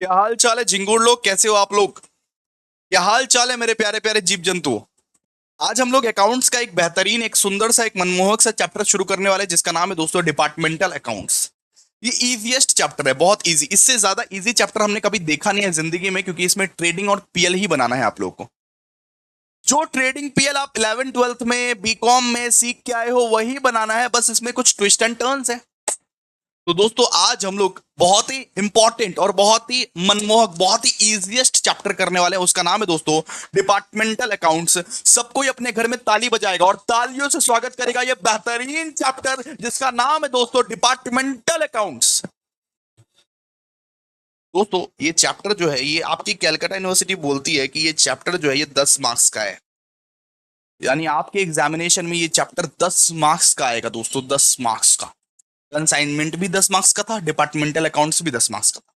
क्या हाल चाल है झिंगुर लोग, कैसे हो आप लोग? क्या हाल चाल है मेरे प्यारे प्यारे जीव जंतु? आज हम लोग अकाउंट्स का एक बेहतरीन, एक सुंदर सा, एक मनमोहक सा चैप्टर शुरू करने वाले हैं जिसका नाम है दोस्तों डिपार्टमेंटल अकाउंट्स। ये इजीएस्ट चैप्टर है, बहुत इजी। इससे ज्यादा इजी चैप्टर हमने कभी देखा नहीं है जिंदगी में, क्योंकि इसमें ट्रेडिंग और पीएल ही बनाना है आप लोगों को। जो ट्रेडिंग पीएल आप 11 ट्वेल्थ में बीकॉम में सीख के आए हो वही बनाना है, बस इसमें कुछ ट्विस्ट एंड टर्न्स है। तो दोस्तों आज हम लोग बहुत ही इंपॉर्टेंट और बहुत ही मनमोहक, बहुत ही इजीएस्ट चैप्टर करने वाले हैं। उसका नाम है दोस्तों डिपार्टमेंटल अकाउंट्स। सब कोई अपने घर में ताली बजाएगा और तालियों से स्वागत करेगा ये बेहतरीन चैप्टर जिसका नाम है दोस्तों डिपार्टमेंटल अकाउंट्स। दोस्तों ये चैप्टर जो है, ये आपकी कैलकाटा यूनिवर्सिटी बोलती है कि ये चैप्टर जो है ये 10 मार्क्स का है। यानी आपके एग्जामिनेशन में ये चैप्टर 10 मार्क्स का आएगा दोस्तों, 10 मार्क्स का। कंसाइनमेंट भी 10 मार्क्स का था, डिपार्टमेंटल अकाउंट्स भी 10 मार्क्स का था।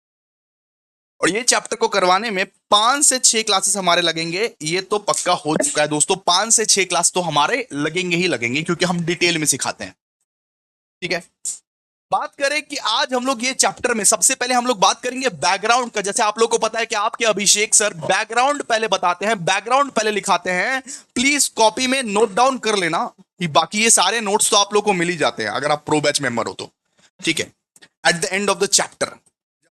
और ये चैप्टर को करवाने में 5 से 6 क्लासेस हमारे लगेंगे, ये तो पक्का हो चुका है दोस्तों। 5 से 6 क्लास तो हमारे लगेंगे ही लगेंगे, क्योंकि हम डिटेल में सिखाते हैं। ठीक है। बात करें कि आज हम लोग ये चैप्टर में सबसे पहले हम लोग बात करेंगे बैकग्राउंड का। जैसे आप लोग को पता है कि आपके अभिषेक सर बैकग्राउंड पहले बताते हैं, बैकग्राउंड पहले लिखाते हैं। प्लीज कॉपी में नोट डाउन कर लेना कि बाकी ये सारे नोट्स तो आप लोग को मिल ही जाते हैं अगर आप प्रो बैच मेंबर हो तो। ठीक है। At the end of the chapter,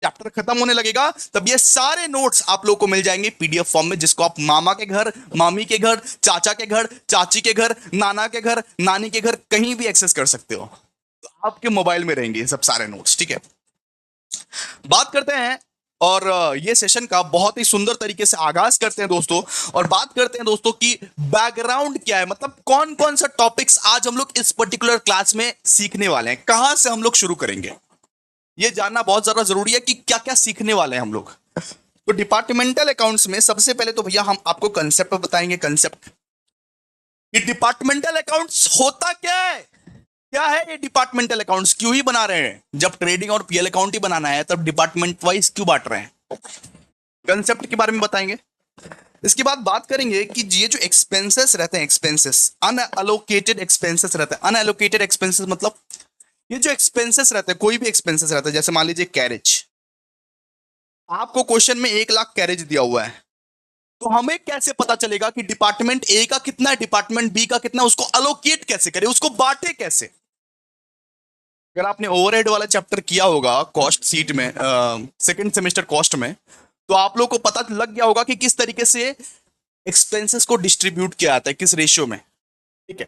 chapter खत्म होने लगेगा तब ये सारे नोट्स आप लोग को मिल जाएंगे पीडीएफ फॉर्म में, जिसको आप मामा के घर, मामी के घर, चाचा के घर, चाची के घर, नाना के घर, नानी के घर कहीं भी एक्सेस कर सकते हो। तो आपके मोबाइल में रहेंगे ये सब सारे नोट्स। ठीक है। बात करते हैं और ये सेशन का बहुत ही सुंदर तरीके से आगाज करते हैं दोस्तों। और बात करते हैं दोस्तों कि बैकग्राउंड क्या है, मतलब कौन कौन सा टॉपिक्स आज हम लोग इस पर्टिकुलर क्लास में सीखने वाले हैं, कहां से हम लोग शुरू करेंगे। ये जानना बहुत ज्यादा जरूरी है कि क्या क्या सीखने वाले हैं हम लोग। तो डिपार्टमेंटल अकाउंट्स में सबसे पहले तो भैया हम आपको कंसेप्ट बताएंगे। कंसेप्ट कि डिपार्टमेंटल अकाउंट्स होता क्या है, क्या है ये डिपार्टमेंटल अकाउंट्स, क्यों ही बना रहे हैं। जब ट्रेडिंग और पीएल अकाउंट ही बनाना है तब डिपार्टमेंट वाइज क्यों बांट रहे हैं। कंसेप्ट के बारे में बताएंगे। इसके बाद बात करेंगे कि ये जो एक्सपेंसेस रहते हैं, एक्सपेंसेस अनएलोकेटेड एक्सपेंसेस रहते हैं। अनएलोकेटेड एक्सपेंसेस मतलब ये जो एक्सपेंसेस रहते हैं, कोई भी एक्सपेंसेस रहता है, जैसे मान लीजिए कैरेज, आपको क्वेश्चन में 1 लाख कैरेज दिया हुआ है, तो हमें कैसे पता चलेगा कि डिपार्टमेंट ए का कितना है, डिपार्टमेंट बी का कितना है, उसको अलोकेट कैसे करें, उसको बांटे कैसे। अगर आपने ओवरहेड वाला चैप्टर किया होगा कॉस्ट सीट में, सेकंड सेमेस्टर कॉस्ट में, तो आप लोग को पता लग गया होगा कि किस तरीके से एक्सपेंसेस को डिस्ट्रीब्यूट किया जाता है, किस रेशियो में। ठीक है।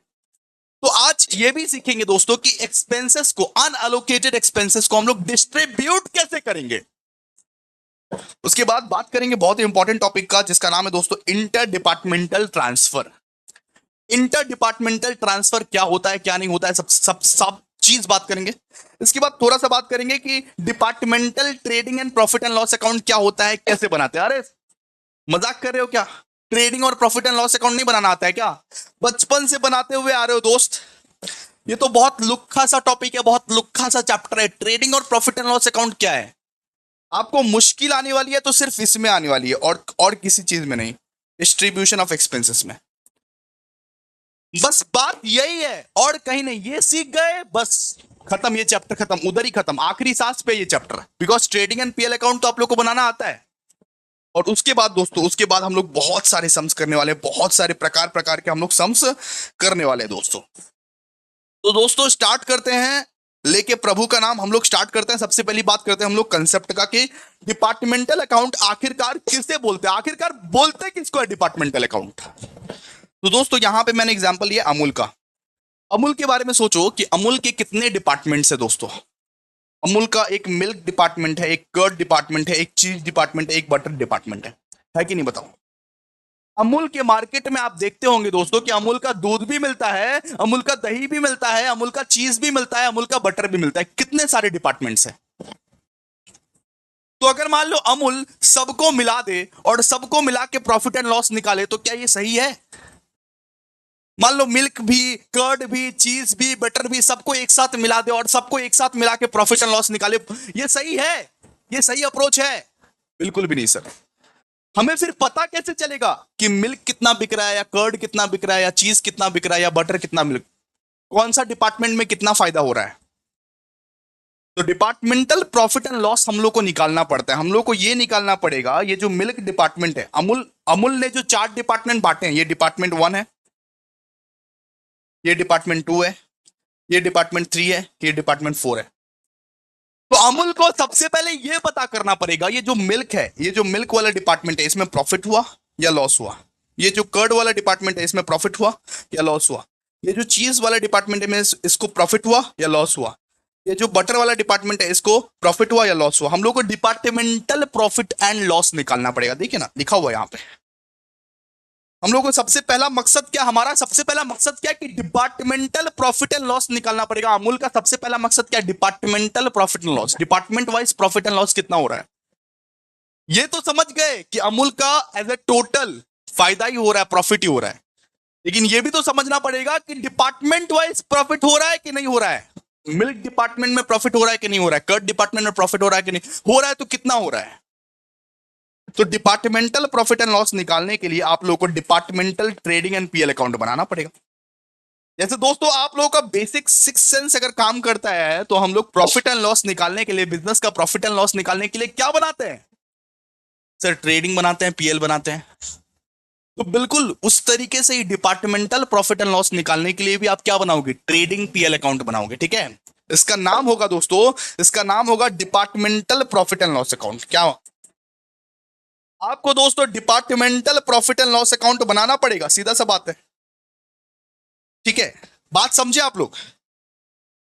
तो आज ये भी सीखेंगे दोस्तों कि एक्सपेंसेस को, अनअलोकेटेड एक्सपेंसेस को हम लोग डिस्ट्रीब्यूट कैसे करेंगे। उसके बाद बात करेंगे बहुत ही इंपॉर्टेंट टॉपिक का जिसका नाम है दोस्तों inter departmental transfer. Inter departmental transfer क्या होता है, क्या नहीं होता है, सब सब सब चीज बात करेंगे। इसके बाद थोड़ा सा बात करेंगे कि departmental trading and profit and loss account क्या होता है, कैसे बनाते हैं। अरे मजाक कर रहे हो क्या? ट्रेडिंग और प्रॉफिट एंड लॉस अकाउंट नहीं बनाना आता है क्या? बचपन से बनाते हुए आ रहे हो दोस्त। ये तो बहुत लुक्खा सा टॉपिक है, बहुत लुक्खा सा चैप्टर है। ट्रेडिंग और प्रॉफिट एंड लॉस अकाउंट क्या है? आपको मुश्किल आने वाली है तो सिर्फ इसमें आने वाली है, और किसी चीज में नहीं, डिस्ट्रीब्यूशन ऑफ एक्सपेंसेस में। बस बात यही है और कहीं नहीं। ये सीख गए बस खत्म, ये चैप्टर खत्म, उधर ही खत्म, आखिरी सांस पे ये chapter. Because trading and PL account तो आप लोग को बनाना आता है। और उसके बाद दोस्तों, उसके बाद हम लोग बहुत सारे सम्स करने वाले हैं, बहुत सारे प्रकार प्रकार के हम लोग सम्स करने वाले हैं दोस्तों। तो दोस्तों स्टार्ट करते हैं, लेके प्रभु का नाम हम लोग स्टार्ट करते हैं। सबसे पहली बात करते हैं हम लोग कंसेप्ट का कि डिपार्टमेंटल अकाउंट आखिरकार किसे बोलते हैं, आखिरकार बोलते किसको है डिपार्टमेंटल अकाउंट। तो दोस्तों यहां पे मैंने एग्जांपल लिया अमूल का। अमूल के बारे में सोचो कि अमूल के कितने डिपार्टमेंट्स है दोस्तों। अमूल का एक मिल्क डिपार्टमेंट है, एक कर्ड डिपार्टमेंट है, एक चीज डिपार्टमेंट है, एक बटर डिपार्टमेंट है कि नहीं बताओ। अमूल के मार्केट में आप देखते होंगे दोस्तों कि अमूल का दूध भी मिलता है, अमूल का दही भी मिलता है, अमूल का चीज भी मिलता है, अमूल का बटर भी मिलता है। कितने सारे डिपार्टमेंट्स हैं। तो अगर मान लो अमूल सबको मिला दे और सबको मिला के प्रॉफिट एंड लॉस निकाले तो क्या ये सही है? मान लो मिल्क भी, कर्ड भी, चीज भी, बटर भी, सबको एक साथ मिला दे और सबको एक साथ मिला के प्रॉफिट एंड लॉस निकाले, ये सही है? ये सही अप्रोच है? बिल्कुल भी नहीं सर। हमें फिर पता कैसे चलेगा कि मिल्क कितना बिक रहा है, या कर्ड कितना बिक रहा है, या चीज कितना बिक रहा है, या बटर कितना मिल्क, कौन सा डिपार्टमेंट में कितना फायदा हो रहा है। तो डिपार्टमेंटल प्रॉफिट एंड लॉस हम लोग को निकालना पड़ता है। हम लोग को ये निकालना पड़ेगा, ये जो मिल्क डिपार्टमेंट है, अमूल अमूल ने जो 4 डिपार्टमेंट बांटे हैं, ये डिपार्टमेंट 1 है, ये डिपार्टमेंट 2 है, ये डिपार्टमेंट 3 है, ये डिपार्टमेंट 4 है। तो अमूल को सबसे पहले ये पता करना पड़ेगा, ये जो मिल्क है, ये जो मिल्क वाला डिपार्टमेंट है, इसमें प्रॉफिट हुआ या लॉस हुआ। ये जो कर्ड वाला डिपार्टमेंट है, इसमें प्रॉफिट हुआ या लॉस हुआ। ये जो चीज वाला डिपार्टमेंट है, इसको प्रॉफिट हुआ या लॉस हुआ। ये जो बटर वाला डिपार्टमेंट है, इसको प्रॉफिट हुआ या लॉस हुआ। हम लोग को डिपार्टमेंटल प्रॉफिट एंड लॉस निकालना पड़ेगा। देखिए ना, लिखा हुआ है यहाँ पे। हम लोग को सबसे पहला मकसद क्या, हमारा सबसे पहला मकसद क्या है कि डिपार्टमेंटल प्रॉफिट एंड लॉस निकालना पड़ेगा। अमूल का सबसे पहला मकसद क्या है, departmental profit and loss. Department wise profit and loss कितना हो रहा है, ये तो समझ गए कि अमूल का एज ए टोटल फायदा ही हो रहा है, प्रॉफिट ही हो रहा है। लेकिन ये भी तो समझना पड़ेगा कि डिपार्टमेंट वाइज प्रॉफिट हो रहा है कि नहीं हो रहा है। मिल्क डिपार्टमेंट में प्रॉफिट हो रहा है कि नहीं हो रहा है, कर्ड डिपार्टमेंट में प्रॉफिट हो रहा है कि नहीं हो रहा है, तो कितना हो रहा है। तो डिपार्टमेंटल प्रॉफिट एंड लॉस निकालने के लिए आप लोगों को departmental trading and PL account बनाना पड़ेगा। जैसे दोस्तों आप लोगों का बेसिक सिक्स सेंस अगर काम करता है, तो हम लोग प्रॉफिट एंड लॉस निकालने के लिए, बिजनेस का प्रॉफिट एंड लॉस निकालने के लिए क्या बनाते हैं सर, ट्रेडिंग बनाते हैं, पीएल बनाते हैं। तो बिल्कुल उस तरीके से ही डिपार्टमेंटल प्रॉफिट एंड लॉस निकालने के लिए भी आप क्या बनाओगे, ट्रेडिंग पीएल अकाउंट बनाओगे। ठीक है, इसका नाम होगा दोस्तों, इसका नाम होगा departmental profit and loss account. क्या आपको दोस्तों departmental profit and loss account बनाना पड़ेगा, सीधा सा बात है। ठीक है, बात समझे आप लोग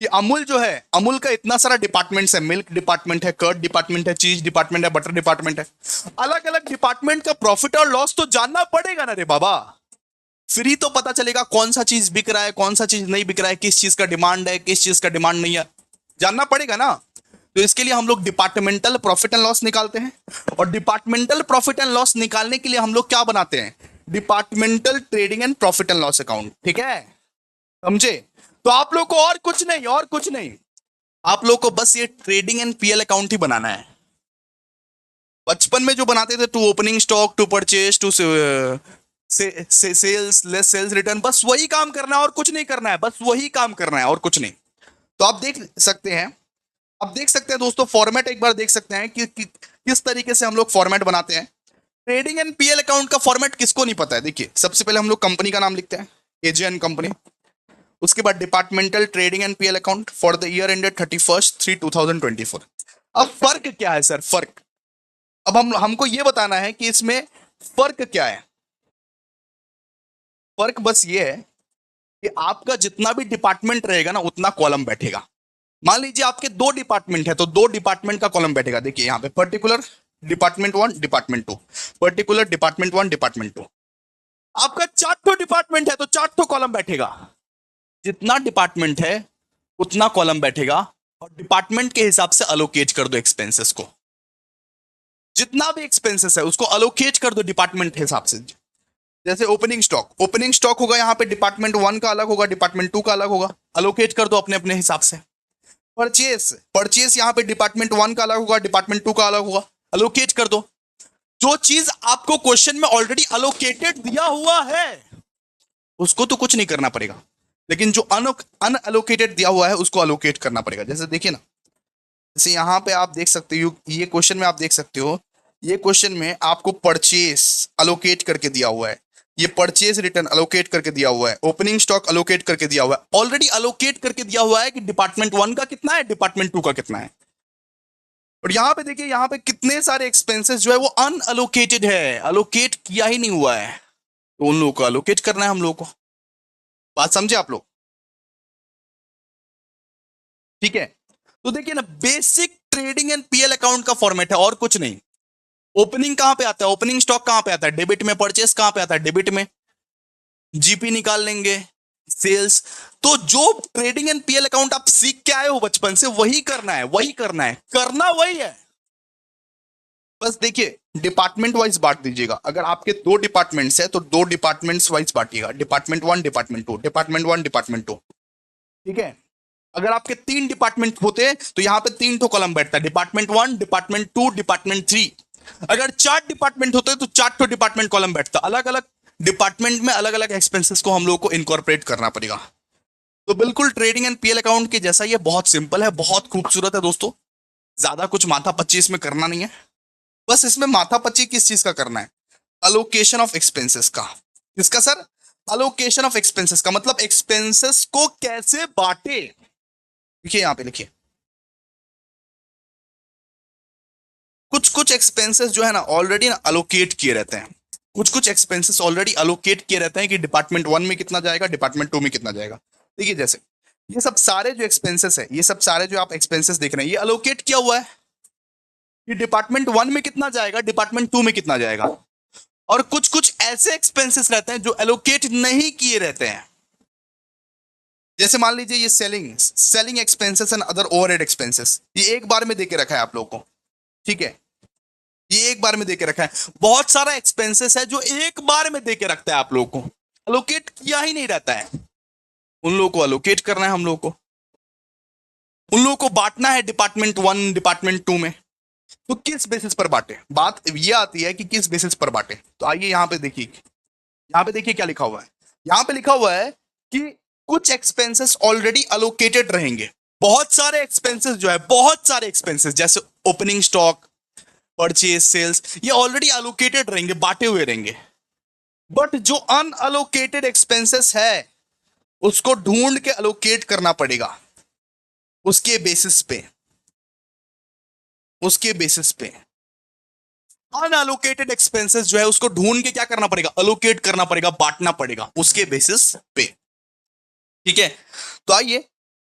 कि अमूल जो है, अमूल का इतना सारा डिपार्टमेंट्स है, मिल्क डिपार्टमेंट है, कर्ड डिपार्टमेंट है, चीज डिपार्टमेंट है, बटर डिपार्टमेंट है। अलग अलग डिपार्टमेंट का प्रॉफिट और लॉस तो जानना पड़ेगा ना रे बाबा। फिर ही तो पता चलेगा कौन सा चीज बिक रहा है, कौन सा चीज नहीं बिक रहा है, किस चीज का डिमांड है, किस चीज का डिमांड नहीं है, जानना पड़ेगा ना। तो इसके लिए हम लोग डिपार्टमेंटल प्रॉफिट एंड लॉस निकालते हैं। और डिपार्टमेंटल प्रॉफिट एंड लॉस निकालने के लिए हम लोग क्या बनाते हैं, departmental trading and profit and loss account. ठीक है, समझे। तो आप लोग को और कुछ नहीं, और कुछ नहीं, आप लोग को बस ये ट्रेडिंग एंड पीएल अकाउंट ही बनाना है। बचपन में जो बनाते थे, to opening stock, to purchase, to sales, less sales return, बस वही काम करना है और कुछ नहीं करना है, बस वही काम करना है और कुछ नहीं। तो आप देख सकते हैं, अब देख सकते हैं दोस्तों, फॉर्मेट एक बार देख सकते हैं कि किस तरीके से हम लोग फॉर्मेट बनाते हैं। ट्रेडिंग एंड पीएल अकाउंट का फॉर्मेट किसको नहीं पता है। देखिए, सबसे पहले हम लोग कंपनी का नाम लिखते हैं, एजेएन कंपनी। उसके बाद departmental trading and PL account for the year ended 31/3/2024। अब फर्क क्या है सर, फर्क, अब हमको ये बताना है कि इसमें फर्क क्या है। फर्क बस ये है कि आपका जितना भी डिपार्टमेंट रहेगा ना, उतना कॉलम बैठेगा। मान लीजिए आपके 2 डिपार्टमेंट है, तो 2 डिपार्टमेंट का कॉलम बैठेगा। देखिए यहाँ पे particular department 1, department 2, particular department 1, department 2। आपका 4 डिपार्टमेंट है, तो 4 कॉलम बैठेगा। जितना डिपार्टमेंट है उतना कॉलम बैठेगा, और डिपार्टमेंट के हिसाब से अलोकेट कर दो एक्सपेंसेस को। जितना भी एक्सपेंसेस है उसको अलोकेट कर दो डिपार्टमेंट के हिसाब से। जैसे ओपनिंग स्टॉक, ओपनिंग स्टॉक होगा यहाँ पे, डिपार्टमेंट 1 का अलग होगा, डिपार्टमेंट 2 का अलग होगा, अलोकेट कर दो अपने अपने हिसाब से। परचेस, परचेस यहाँ पे डिपार्टमेंट 1 का अलग होगा, डिपार्टमेंट 2 का अलग होगा, अलोकेट कर दो। जो चीज आपको क्वेश्चन में ऑलरेडी अलोकेटेड दिया हुआ है उसको तो कुछ नहीं करना पड़ेगा, लेकिन जो अनअलोकेटेड दिया हुआ है उसको अलोकेट करना पड़ेगा। जैसे देखिए ना, जैसे यहाँ पे आप देख सकते हो, ये क्वेश्चन में आप देख सकते हो, ये क्वेश्चन में आपको परचेस अलोकेट करके दिया हुआ है, ये परचेज रिटर्न अलोकेट करके दिया हुआ है, ओपनिंग स्टॉक अलोकेट करके दिया हुआ है, ऑलरेडी अलोकेट करके दिया हुआ है कि डिपार्टमेंट 1 का कितना है, डिपार्टमेंट 2 का कितना है। और यहाँ पे देखिए, यहाँ पे कितने सारे एक्सपेंसेस जो है वो अनअलोकेटेड है, अलोकेट किया ही नहीं हुआ है, तो उन लोगों को अलोकेट करना है हम लोगों को। बात समझे आप लोग, ठीक है। तो देखिए ना, basic trading and PL account का फॉर्मेट है और कुछ नहीं। ओपनिंग कहां पे आता है, ओपनिंग स्टॉक कहां पे आता है, डेबिट में। परचेस कहां पे आता है, डेबिट में। जीपी निकाल लेंगे, सेल्स। तो जो ट्रेडिंग एंड पीएल अकाउंट आप सीख के आए हो बचपन से, वही करना है, वही करना है, करना वही है। बस देखिए, डिपार्टमेंट वाइज बांट दीजिएगा। अगर आपके 2 डिपार्टमेंट्स है तो 2 डिपार्टमेंट्स वाइज बांटिएगा, डिपार्टमेंट 1, डिपार्टमेंट 2, डिपार्टमेंट 1, डिपार्टमेंट 2। ठीक है। अगर आपके 3 डिपार्टमेंट होते तो यहां पे 3 ठो कॉलम बैठता है, डिपार्टमेंट 1, डिपार्टमेंट 2, डिपार्टमेंट 3। अगर 4 डिपार्टमेंट होते तो 4 ठो डिपार्टमेंट कॉलम बैठता। अलग अलग डिपार्टमेंट में अलग अलग एक्सपेंसेस को हम लोग को इनकॉर्पोरेट करना पड़ेगा। तो बिल्कुल ट्रेडिंग एंड पीएल अकाउंट के जैसा ये बहुत सिंपल है, बहुत खूबसूरत है दोस्तों। ज्यादा कुछ माथा पच्ची इसमें करना नहीं है। बस इसमें माथा पच्ची किस चीज का करना है? अलोकेशन ऑफ एक्सपेंसेस का। किसका सर? अलोकेशन ऑफ एक्सपेंसेस का, मतलब एक्सपेंसेस को कैसे बांटे। लिखिए, यहां पे लिखिए। कुछ कुछ एक्सपेंसेस जो है ना ऑलरेडी ना अलोकेट किए रहते हैं। कुछ कुछ एक्सपेंसेस ऑलरेडी अलोकेट किए रहते हैं कि डिपार्टमेंट 1 में कितना जाएगा, डिपार्टमेंट 2 में कितना जाएगा। देखिए जैसे ये सब सारे जो एक्सपेंसेस है, ये सब सारे जो आप एक्सपेंसेस देख रहे हैं, ये अलोकेट किया हुआ है कि डिपार्टमेंट 1 में कितना जाएगा, डिपार्टमेंट 2 में कितना जाएगा। और कुछ कुछ ऐसे एक्सपेंसेस रहते हैं जो एलोकेट नहीं किए रहते हैं। जैसे मान लीजिए ये selling expenses and other overhead expenses, ये एक बार में देके रखा है आप लोगों को, ठीक है। ये एक बार में देके रखा है। बहुत सारा एक्सपेंसेस है जो एक बार में देके रखता है आप लोगों को, अलोकेट किया ही नहीं रहता है। उन लोगों को अलोकेट करना है, हम लोगों को उन लोगों को बांटना है डिपार्टमेंट 1 डिपार्टमेंट 2 में। तो किस बेसिस पर बांटे, बात ये आती है कि किस बेसिस पर बांटे। तो आइए यहां पे देखिए, यहां पे देखिए क्या लिखा हुआ है। यहां पे लिखा हुआ है कि कुछ एक्सपेंसेस ऑलरेडी अलोकेटेड रहेंगे। बहुत सारे एक्सपेंसेस जो है, बहुत सारे एक्सपेंसेस जैसे ओपनिंग स्टॉक, परचेज, सेल्स, ये ऑलरेडी अलोकेटेड रहेंगे, बांटे हुए रहेंगे। बट जो अनअलोकेटेड एक्सपेंसेस है उसको ढूंढ के अलोकेट करना पड़ेगा। उसके बेसिस पे, उसके बेसिस पे अनअलोकेटेड एक्सपेंसेस जो है उसको ढूंढ के क्या करना पड़ेगा, अलोकेट करना पड़ेगा, बांटना पड़ेगा उसके बेसिस पे। ठीक है, तो आइए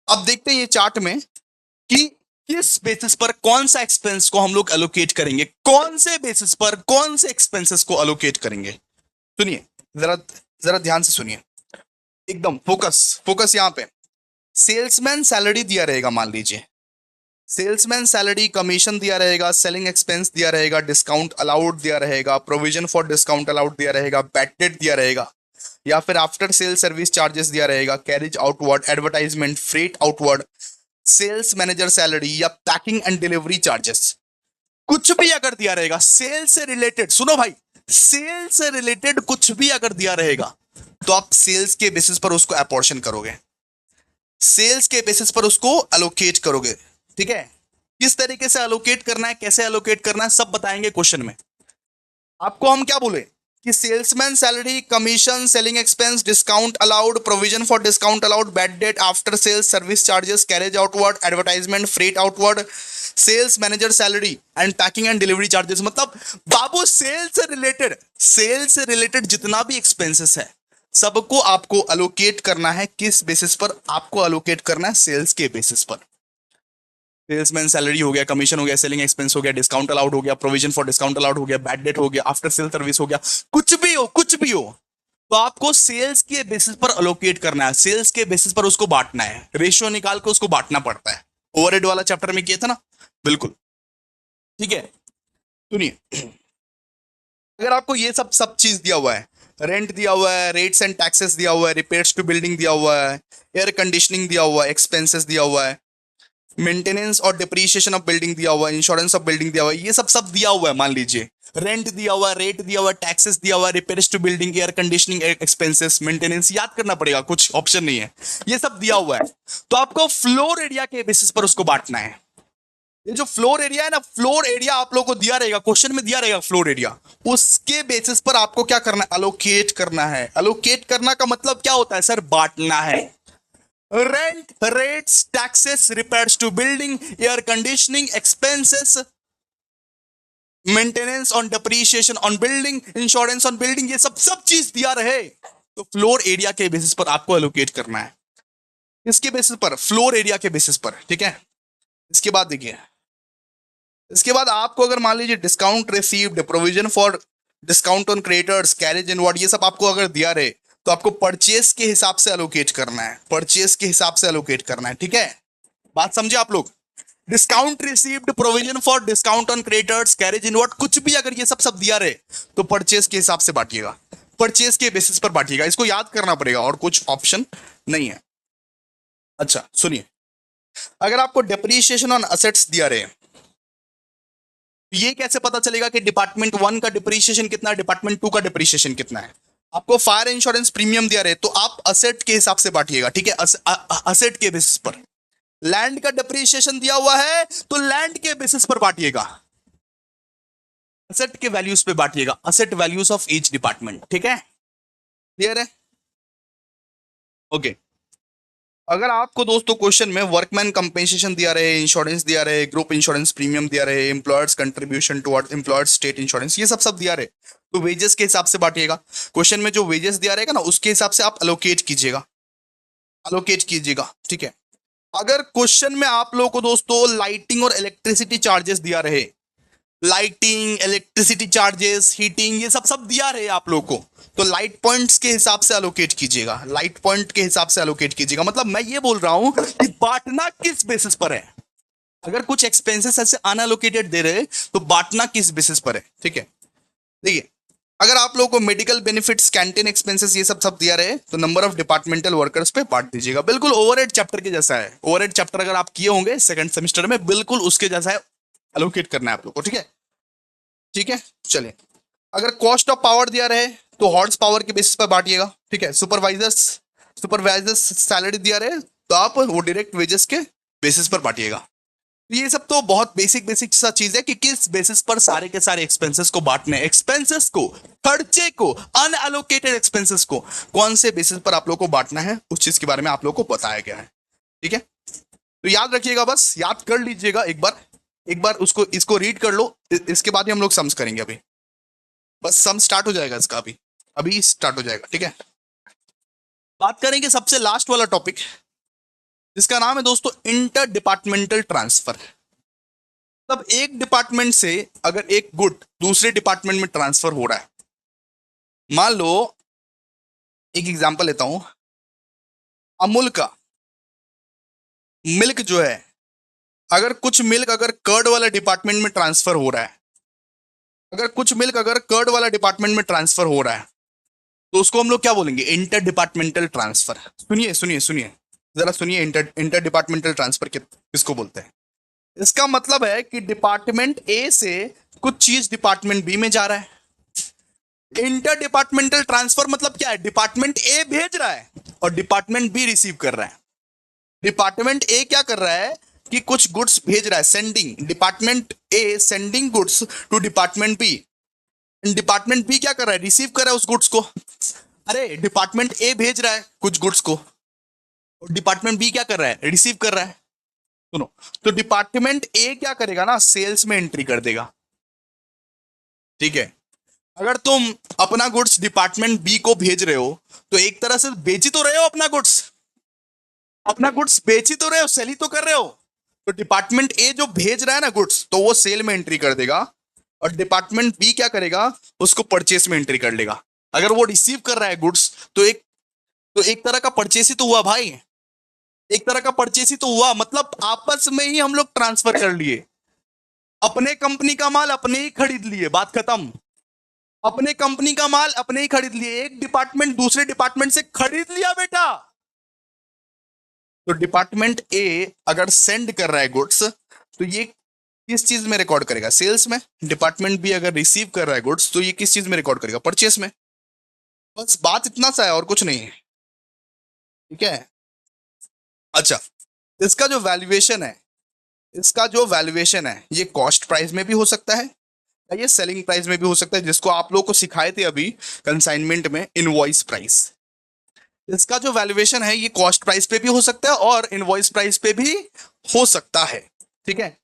अब देखते हैं ये चार्ट में कि किस बेसिस पर कौन सा एक्सपेंस को हम लोग अलोकेट करेंगे, कौन से बेसिस पर कौन से एक्सपेंसेस को अलोकेट करेंगे। सुनिए, जरा जरा ध्यान से सुनिए, एकदम फोकस फोकस। यहां पे सेल्समैन सैलरी दिया रहेगा, मान लीजिए सेल्समैन सैलरी, कमीशन दिया रहेगा, सेलिंग एक्सपेंस दिया रहेगा, डिस्काउंट अलाउड दिया रहेगा, प्रोविजन फॉर डिस्काउंट अलाउड दिया रहेगा, बैड डेट दिया रहेगा, या फिर आफ्टर सेल सर्विस चार्जेस दिया रहेगा, carriage outward, advertisement, freight outward, sales manager salary या पैकिंग एंड डिलीवरी चार्जेस। कुछ भी अगर दिया रहेगा सेल से रिलेटेड, सुनो भाई, सेल से रिलेटेड कुछ भी अगर दिया रहेगा तो आप सेल्स के बेसिस पर उसको अपॉर्शन करोगे, सेल्स के बेसिस पर उसको अलोकेट करोगे। ठीक है, किस तरीके से अलोकेट करना है, कैसे अलोकेट करना है, सब बताएंगे क्वेश्चन में। आपको हम क्या बोले कि salesman salary, commission, selling expense, discount allowed, provision for discount allowed, bad debt, after sales service charges, carriage outward, advertisement, freight outward, sales manager salary and packing and delivery charges. मतलब बाबू cell से related जितना भी expenses है सबको आपको allocate करना है। किस बेसिस पर आपको अलोकेट करना है? सेल्स के बेसिस पर। सेल्समैन सैलरी हो गया, कमीशन हो गया, सेलिंग एक्सपेंस हो गया, डिस्काउंट अलाउड हो गया, प्रोविजन फॉर डिस्काउंट अलाउड हो गया, बैड डेट हो गया, आफ्टर सेल सर्विस हो गया, कुछ भी हो, कुछ भी हो, तो आपको सेल्स के बेसिस पर अलोकेट करना है, सेल्स के बेसिस पर उसको बांटना है, रेशियो निकाल के उसको बांटना पड़ता है। ओवरहेड वाला चैप्टर में किया था ना, बिल्कुल। ठीक है, सुनिए, अगर आपको ये सब चीज दिया हुआ है, रेंट दिया हुआ है, रेट्स एंड टैक्सेस दिया हुआ है, रिपेयर्स टू बिल्डिंग दिया हुआ है, एयर कंडीशनिंग दिया हुआ है, एक्सपेंसेस दिया हुआ है, मेंटेनेंस और डिप्रिसिएशन ऑफ बिल्डिंग दिया हुआ है, इंश्योरेंस ऑफ बिल्डिंग दिया हुआ है, ये सब दिया हुआ है। मान लीजिए रेंट दिया हुआ है, रेट दिया हुआ है, टैक्सेस दिया हुआ है, repairs to building, air conditioning expenses, maintenance, याद करना पड़ेगा, कुछ ऑप्शन नहीं है, ये सब दिया हुआ है। तो आपको फ्लोर एरिया के बेसिस पर उसको बांटना है। ये जो फ्लोर एरिया है ना, फ्लोर एरिया आप लोगों को दिया रहेगा, क्वेश्चन में दिया रहेगा फ्लोर एरिया, उसके बेसिस पर आपको क्या करना है? अलोकेट करना है। अलोकेट करना का मतलब क्या होता है सर? बांटना है। Rent, rates, taxes, repairs to building, air conditioning, expenses, maintenance on depreciation on building, insurance on building, ये सब चीज दिया रहे तो फ्लोर एरिया के बेसिस पर आपको एलोकेट करना है। इसके बेसिस पर, फ्लोर एरिया के बेसिस पर। ठीक है, इसके बाद देखिए, इसके बाद आपको अगर मान लीजिए discount received, provision for discount on creditors, carriage inward, ये सब आपको अगर दिया रहे तो आपको परचेस के हिसाब से अलोकेट करना है, परचेस के हिसाब से अलोकेट करना है। ठीक है, बात समझे आप लोग? Discount received, provision for discount on creditors, carriage inward, कुछ भी अगर ये सब दिया रहे तो परचेस के हिसाब से बांटिएगा, परचेस के बेसिस पर बांटिएगा। इसको याद करना पड़ेगा और कुछ ऑप्शन नहीं है। अच्छा सुनिए, अगर आपको डिप्रिसिएशन ऑन असेट्स दिया रहे, ये कैसे पता चलेगा कि डिपार्टमेंट 1 का डिप्रिसिएशन कितना है, डिपार्टमेंट 2 का डिप्रिसिएशन कितना है? आपको फायर इंश्योरेंस प्रीमियम दिया रहे तो आप असेट के हिसाब से बांटिएगा, ठीक है, असेट के बेसिस पर। लैंड का डिप्रिसिएशन दिया हुआ है तो लैंड के बेसिस पर बांटिएगा, असेट के वैल्यूज पे बांटिएगा, asset values of each department, ठीक है, क्लियर है? ओके। अगर आपको दोस्तों क्वेश्चन में वर्कमैन कंपेंसेशन दिया रहे, इंश्योरेंस दिया रहे, ग्रुप इंश्योरेंस प्रीमियम दिया रहे, employers contribution towards employers state insurance, ये सब दिया रहे तो वेजेस के हिसाब से बांटिएगा। क्वेश्चन में जो वेजेस दिया रहेगा ना उसके हिसाब से आप अलोकेट कीजिएगा, अलोकेट कीजिएगा, ठीक है। अगर क्वेश्चन में आप लोगों को दोस्तों लाइटिंग और इलेक्ट्रिसिटी चार्जेस दिया रहे, लाइटिंग, इलेक्ट्रिसिटी चार्जेस, हीटिंग, ये सब दिया रहे आप लोगों को, तो लाइट पॉइंट्स के हिसाब से अलोकेट कीजिएगा, लाइट पॉइंट के हिसाब से अलोकेट कीजिएगा। मतलब मैं ये बोल रहा हूं कि बांटना किस बेसिस पर है। अगर कुछ एक्सपेंसेस ऐसे अनअलोकेटेड दे रहे तो बांटना किस बेसिस पर है, ठीक है। देखिए, अगर आप लोगों को मेडिकल बेनिफिट्स, कैंटीन एक्सपेंसेस, ये सब दिया रहे तो नंबर ऑफ डिपार्टमेंटल वर्कर्स पे बांट दीजिएगा। बिल्कुल ओवरहेड चैप्टर के जैसा है, ओवरहेड चैप्टर अगर आप किए होंगे सेकंड सेमेस्टर में, बिल्कुल उसके जैसा है, अलोकेट करना है आप लोग को, ठीक है, ठीक है। चलिए, अगर कॉस्ट ऑफ पावर दिया रहे तो हॉर्स पावर के बेसिस पर बांटिएगा, ठीक है। सुपरवाइजर्स सैलरी दिया रहे तो आप वो डायरेक्ट वेजेस के बेसिस पर बांटिएगा। ये सब तो बहुत बेसिक सा चीज है कि किस बेसिस पर सारे के सारे एक्सपेंसेस को बांटने, एक्सपेंसेस को, खर्चे को, अनएलोकेटेड एक्सपेंसेस को कौन से बेसिस पर आप लोग को बांटना है, उस चीज के बारे में आप लोग को बताया गया है, ठीक है। तो याद रखिएगा, बस याद कर लीजिएगा एक बार उसको, इसको रीड कर लो, इसके बाद ही हम लोग सम्स करेंगे। अभी बस सम स्टार्ट हो जाएगा इसका, अभी स्टार्ट हो जाएगा, ठीक है। बात करेंगे सबसे लास्ट वाला टॉपिक, जिसका नाम है दोस्तों इंटर डिपार्टमेंटल ट्रांसफर। तब एक डिपार्टमेंट से अगर एक गुड दूसरे डिपार्टमेंट में ट्रांसफर हो रहा है, मान लो एक एग्जांपल लेता हूं, अमूल का मिल्क जो है, अगर कुछ मिल्क अगर कर्ड वाला डिपार्टमेंट में ट्रांसफर हो रहा है, अगर कुछ मिल्क अगर कर्ड वाला डिपार्टमेंट में ट्रांसफर हो रहा है तो उसको हम लोग क्या बोलेंगे, इंटर डिपार्टमेंटल ट्रांसफर। सुनिए सुनिए सुनिए जरा सुनिए, इंटर डिपार्टमेंटल ट्रांसफर किसको बोलते हैं। इसका मतलब है कि डिपार्टमेंट ए से कुछ चीज डिपार्टमेंट बी में जा रहा है। इंटर डिपार्टमेंटल ट्रांसफर मतलब क्या है, डिपार्टमेंट ए भेज रहा है और डिपार्टमेंट बी रिसीव कर रहा है। डिपार्टमेंट ए क्या कर रहा है कि कुछ गुड्स भेज रहा है, sending, department A sending goods to department B, department B क्या कर रहा है, रिसीव कर रहा है उस गुड्स को। अरे डिपार्टमेंट ए भेज रहा है कुछ गुड्स को और डिपार्टमेंट बी क्या कर रहा है, रिसीव कर रहा है। सुनो, तो डिपार्टमेंट ए क्या करेगा ना, सेल्स में एंट्री कर देगा, ठीक है। अगर तुम अपना गुड्स डिपार्टमेंट बी को भेज रहे हो तो एक तरह से बेच ही तो रहे हो अपना गुड्स, अपना गुड्स बेच ही तो रहे हो, सेल ही तो कर रहे हो। तो डिपार्टमेंट ए जो भेज रहा है ना गुड्स, तो वो सेल में एंट्री कर देगा और डिपार्टमेंट बी क्या करेगा, उसको परचेस में एंट्री कर लेगा। अगर वो रिसीव कर रहा है गुड्स तो एक तरह का परचेस ही तो हुआ भाई, एक तरह का परचेस ही तो हुआ। मतलब आपस में ही हम लोग ट्रांसफर कर लिए, अपने कंपनी का माल अपने ही खरीद लिए, बात खत्म। अपने कंपनी का माल अपने ही खरीद लिए, एक डिपार्टमेंट दूसरे डिपार्टमेंट से खरीद लिया बेटा। तो डिपार्टमेंट ए अगर सेंड कर रहा है गुड्स तो ये किस चीज में रिकॉर्ड करेगा, सेल्स में। डिपार्टमेंट बी अगर रिसीव कर रहा है गुड्स तो ये किस चीज में रिकॉर्ड करेगा, परचेस में। बस बात इतना सा है और कुछ नहीं है, ठीक है। अच्छा, इसका जो वैल्यूएशन है, इसका जो वैल्यूएशन है ये कॉस्ट प्राइस में भी हो सकता है या ये सेलिंग प्राइस में भी हो सकता है, जिसको आप लोगों को सिखाए थे अभी कंसाइनमेंट में, इनवॉइस प्राइस। इसका जो वैल्यूएशन है ये कॉस्ट प्राइस पे भी हो सकता है और इनवॉइस प्राइस पे भी हो सकता है, ठीक है।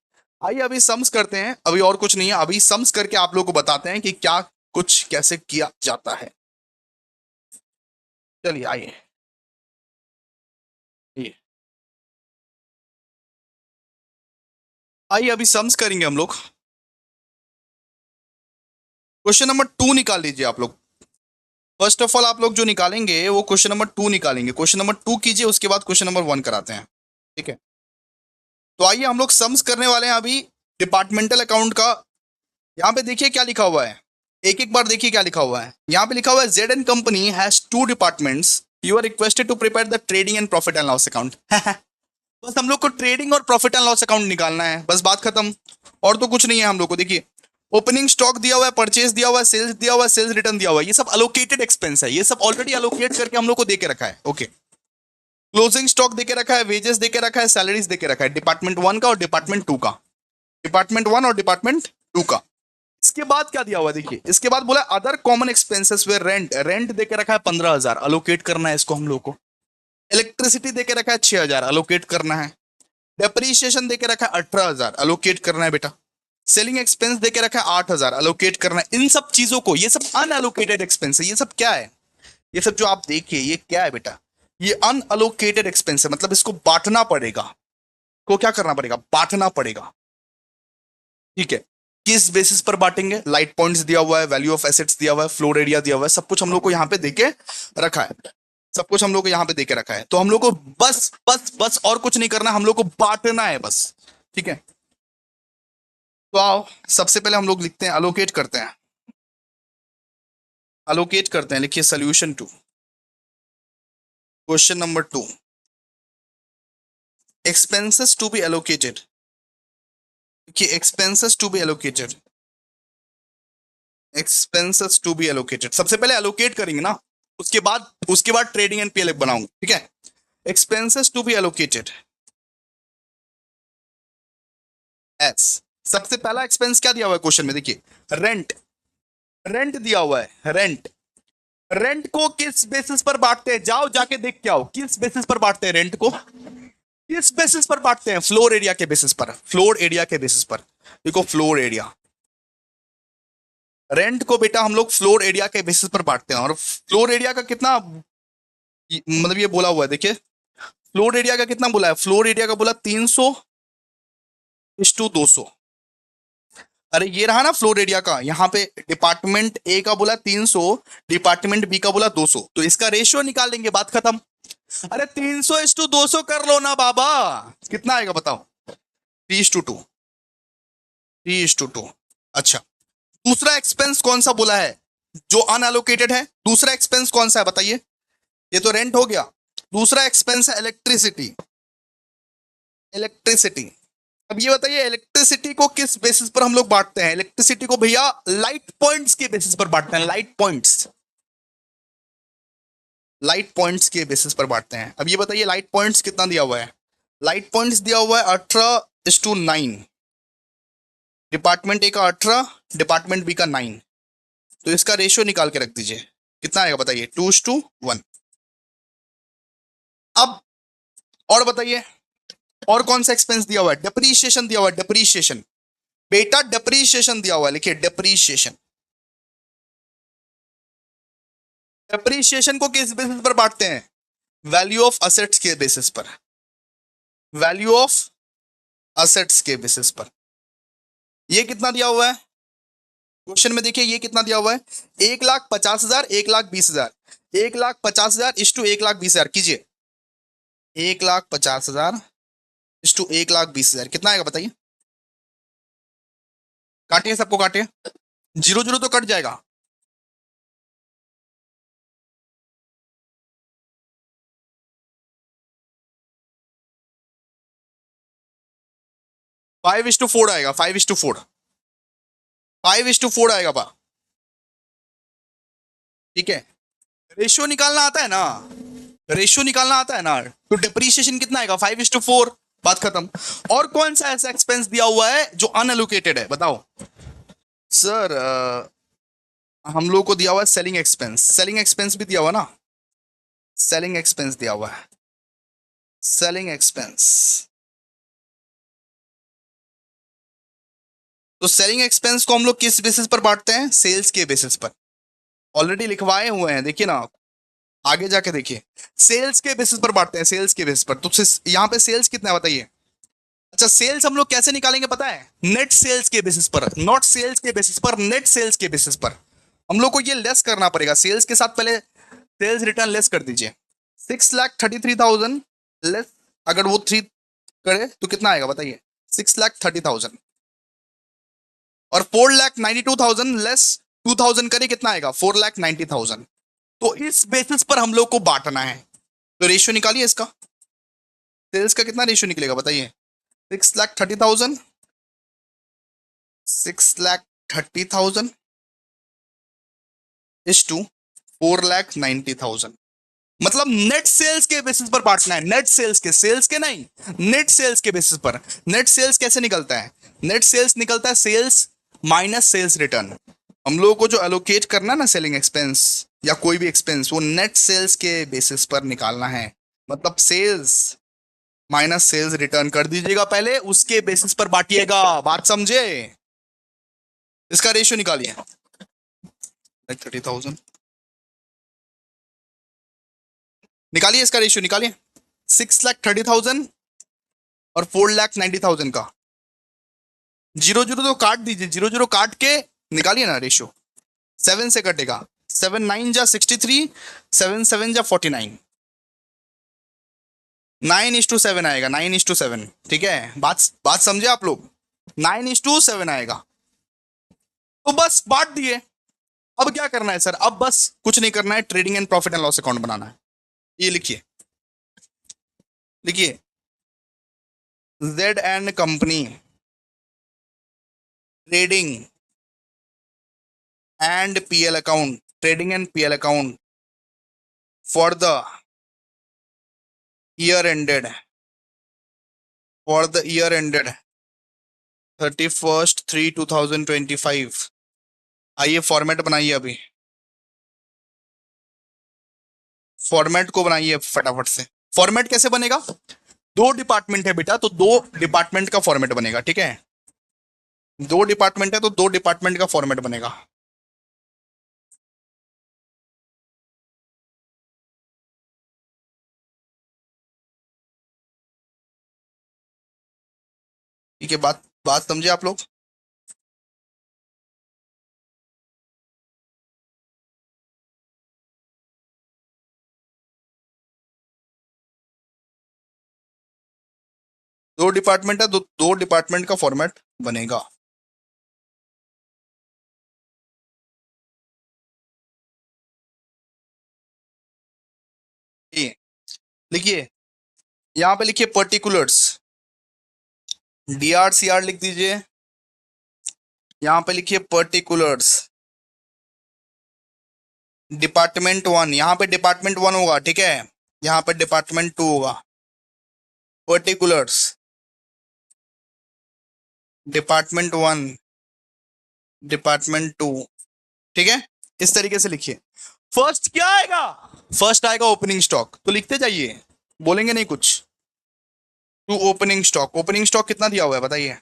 आइए अभी सम्स करते हैं, अभी और कुछ नहीं है, अभी सम्स करके आप लोगों को बताते हैं कि क्या कुछ कैसे किया जाता है। चलिए आइए, आइए अभी सम्स करेंगे हम लोग। क्वेश्चन नंबर 2 निकाल लीजिए आप लोग। फर्स्ट ऑफ ऑल आप लोग जो निकालेंगे वो क्वेश्चन नंबर 2 निकालेंगे, क्वेश्चन नंबर 2 कीजिए, उसके बाद क्वेश्चन नंबर 1 कराते हैं, ठीक है। तो आइए हम लोग सम्स करने वाले हैं अभी डिपार्टमेंटल अकाउंट का। यहाँ पे देखिए क्या लिखा हुआ है, एक एक बार देखिए क्या लिखा हुआ है। यहाँ पे लिखा हुआ है Z and company has 2 departments, you are requested to prepare the trading and profit and loss account. बस हम लोग को ट्रेडिंग और प्रॉफिट एंड लॉस अकाउंट निकालना है, बस बात खत्म, और तो कुछ नहीं है हम लोग को। देखिए ओपनिंग स्टॉक दिया हुआ है, परचेज दिया हुआ है, सेल्स दिया हुआ है, सेल्स रिटर्न दिया हुआ है, ये सब अलोकेटेड एक्सपेंस है, ये सब ऑलरेडी अलोकेट करके हम लोग को दे के रखा है। ओके, क्लोजिंग स्टॉक देके रखा है, वेजेस देके रखा है, सैलरीज देके रखा है, डिपार्टमेंट 1 का और डिपार्टमेंट 2 का, डिपार्टमेंट 1 और डिपार्टमेंट 2 का। इसके बाद क्या दिया हुआ है देखिए, इसके बाद बोला अदर कॉमन एक्सपेंसेस वे रेंट, रेंट देके रखा है 15,000, अलोकेट करना है इसको हम लोग को। इलेक्ट्रिसिटी देके रखा है 6,000, अलोकेट करना है। डेप्रीशिएशन देके रखा है 18,000, अलोकेट करना है बेटा। सेलिंग एक्सपेंस देके रखा है 8,000, अलोकेट करना है। इन सब चीजों को, ये सब अनअलोकेटेड एक्सपेंस है, ये सब क्या है, ये सब जो आप देखिए ये क्या है बेटा, ये अनअलोकेटेड एक्सपेंस है, मतलब इसको बांटना पड़ेगा, को क्या करना पड़ेगा, बांटना पड़ेगा। ठीक है, किस बेसिस पर बांटेंगे, लाइट पॉइंट्स दिया हुआ है, वैल्यू ऑफ एसेट्स दिया हुआ है, फ्लोर एरिया दिया हुआ है, सब कुछ हम लोग को यहाँ पे देके रखा है, सब कुछ हम लोग को यहाँ पे देके रखा है। तो हम लोग को बस बस बस और कुछ नहीं करना, हम लोग को बांटना है बस। ठीक है, तो आओ सबसे पहले हम लोग लिखते हैं, अलोकेट करते हैं, अलोकेट करते हैं। लिखिए solution to question number 2, expenses to be allocated, कि expenses to be allocated, expenses to be allocated, सबसे पहले allocate करेंगे ना, उसके बाद ट्रेडिंग एंड पीएल बनाऊंगा। ठीक है, expenses to be allocated as, सबसे पहला एक्सपेंस क्या दिया हुआ है क्वेश्चन में, देखिए रेंट, रेंट दिया हुआ है, रेंट, रेंट को किस बेसिस पर बांटते हैं, जाओ जाके देख के आओ, किस बेसिस पर बांटते हैं रेंट को, किस बेसिस पर बांटते हैं, फ्लोर एरिया के बेसिस पर, फ्लोर एरिया के बेसिस पर। देखो फ्लोर एरिया, रेंट को बेटा हम लोग फ्लोर एरिया के बेसिस पर बांटते हैं, और फ्लोर एरिया का कितना, मतलब ये बोला हुआ है, देखिए फ्लोर एरिया का कितना बोला है, फ्लोर एरिया का बोला 300:200। अरे ये रहा ना फ्लोर एरिया का, यहाँ पे डिपार्टमेंट ए का बोला 300, डिपार्टमेंट बी का बोला 200, तो इसका रेशियो निकाल लेंगे, बात खत्म। अरे 300:200 कर लो ना बाबा, कितना आएगा बताओ, 3:2, 3:2। अच्छा, दूसरा एक्सपेंस कौन सा बोला है जो अनएलोकेटेड है, दूसरा एक्सपेंस कौन सा है बताइए, ये तो रेंट हो गया, दूसरा एक्सपेंस है इलेक्ट्रिसिटी, इलेक्ट्रिसिटी। अब ये बताइए इलेक्ट्रिसिटी को किस बेसिस पर हम लोग बांटते हैं, इलेक्ट्रिसिटी को भैया लाइट पॉइंट्स के बेसिस पर बांटते हैं, लाइट पॉइंट्स, लाइट पॉइंट्स के बेसिस पर बांटते हैं। अब ये बताइए लाइट पॉइंट्स कितना दिया हुआ है, लाइट पॉइंट्स दिया हुआ है 18:9, डिपार्टमेंट ए का 18, डिपार्टमेंट बी का 9, तो इसका रेशियो निकाल के रख दीजिए, कितना आएगा बताइए, 2:1। अब और बताइए और कौन सा एक्सपेंस दिया हुआ है, डेप्रीशिएशन दिया हुआ है, डेप्रीशिएशन, बेटा डेप्रीशिएशन दिया हुआ है, लिखिए डेप्रीशिएशन, डेप्रीशिएशन को किस बेसिस पर बांटते हैं, वैल्यू ऑफ असेट्स के बेसिस पर, वैल्यू ऑफ असेट्स के बेसिस पर। ये कितना दिया हुआ है क्वेश्चन में, देखिए ये कितना दिया हुआ है, 1,50,000, 1,20,000, 1,50,000 इस्टू 1,20,000 कीजिए, 1,50,000 इस्टू 1,20,000 कितना आएगा बताइए, काटिए सबको काटिए, 0 0 तो कट जाएगा, 5:4 आएगा, 5:4, 5:4 आएगा बा। ठीक है, रेशियो निकालना आता है ना, रेशियो निकालना आता है ना, तो डिप्रीशिएशन कितना आएगा, 5:4, बात खत्म। और कौन सा ऐसा एक्सपेंस दिया हुआ है जो अनएलोकेटेड है बताओ सर, हम लोग को दिया हुआ है सेलिंग एक्सपेंस, सेलिंग एक्सपेंस भी दिया हुआ ना, सेलिंग एक्सपेंस दिया हुआ है, सेलिंग एक्सपेंस, तो सेलिंग एक्सपेंस को हम लोग किस बेसिस पर बांटते हैं, सेल्स के बेसिस पर, ऑलरेडी लिखवाए हुए हैं, देखिए ना आगे जाके देखिए, सेल्स के बेसिस पर बांटते हैं, सेल्स के बेसिस पर। तो यहाँ पे सेल्स कितना है बताइए, अच्छा सेल्स हम लोग कैसे निकालेंगे पता है, नेट सेल्स के बेसिस पर, नॉट सेल्स के बेसिस पर, नेट सेल्स के बेसिस पर हम लोग को ये लेस करना पड़ेगा, सेल्स के साथ पहले सेल्स रिटर्न लेस कर दीजिए, 6,33,000 लेस, अगर वो 3 करे तो कितना आएगा बताइए, 6,30,000, और 4,92,000 लेस 2,000 करे कितना आएगा, 4,90,000। तो इस बेसिस पर हम लोग को बांटना है, तो रेशियो निकालिए इसका, सेल्स का कितना रेशियो निकलेगा बताइए, 6,30,000, 6,30,000 इज टू 4,90,000। मतलब नेट सेल्स के बेसिस पर बांटना है, नेट सेल्स के नहीं, नेट सेल्स के बेसिस पर। नेट सेल्स कैसे निकलता है? नेट सेल्स निकलता है सेल्स माइनस सेल्स रिटर्न। हम लोगों को जो एलोकेट करना है ना सेलिंग एक्सपेंस या कोई भी एक्सपेंस, वो नेट सेल्स के बेसिस पर निकालना है। मतलब सेल्स माइनस सेल्स रिटर्न कर दीजिएगा पहले, उसके बेसिस पर बांटिएगा। बात समझे? इसका रेशियो निकालिए। 30,000 निकालिए, इसका रेशियो निकालिए। 6,30,000 और 4,90,000 का जीरो जीरो तो काट दीजिए, जीरो जीरो काट के निकालिए ना रेशियो। 7 से कटेगा, 7 9 जा 63, 7 7 जा 49, 9:7 आएगा, 9:7। ठीक है, बात बात समझे आप लोग? 9:7 आएगा। तो बस बांट दिए। अब क्या करना है सर? अब बस कुछ नहीं करना है, trading and profit and loss account बनाना है। ये लिखिए, लिखिए Z and company trading and PL account, trading and PL account for the year ended, for the year ended 31/3/2025। आइए फॉर्मेट बनाइए, अभी फॉर्मेट को बनाइए फटाफट से। फॉर्मेट कैसे बनेगा? दो डिपार्टमेंट है बेटा, तो दो डिपार्टमेंट का फॉर्मेट बनेगा। ठीक है, दो डिपार्टमेंट है तो दो डिपार्टमेंट का फॉर्मेट बनेगा। ठीक है, बात बात समझे आप लोग? दो डिपार्टमेंट है, दो डिपार्टमेंट का फॉर्मेट बनेगा। ये लिखिए, यहां पे लिखिए पर्टिकुलर्स, DRCR लिख दीजिए। यहां पे लिखिए पर्टिकुलर्स डिपार्टमेंट 1, यहां पे डिपार्टमेंट 1 होगा। ठीक है, यहां पे डिपार्टमेंट 2 होगा। Particulars department 1 department 2। ठीक है, इस तरीके से लिखिए। फर्स्ट क्या आएगा? फर्स्ट आएगा ओपनिंग स्टॉक, तो लिखते जाइए, बोलेंगे नहीं कुछ। To opening stock, opening stock कितना दिया हुआ है बताइए?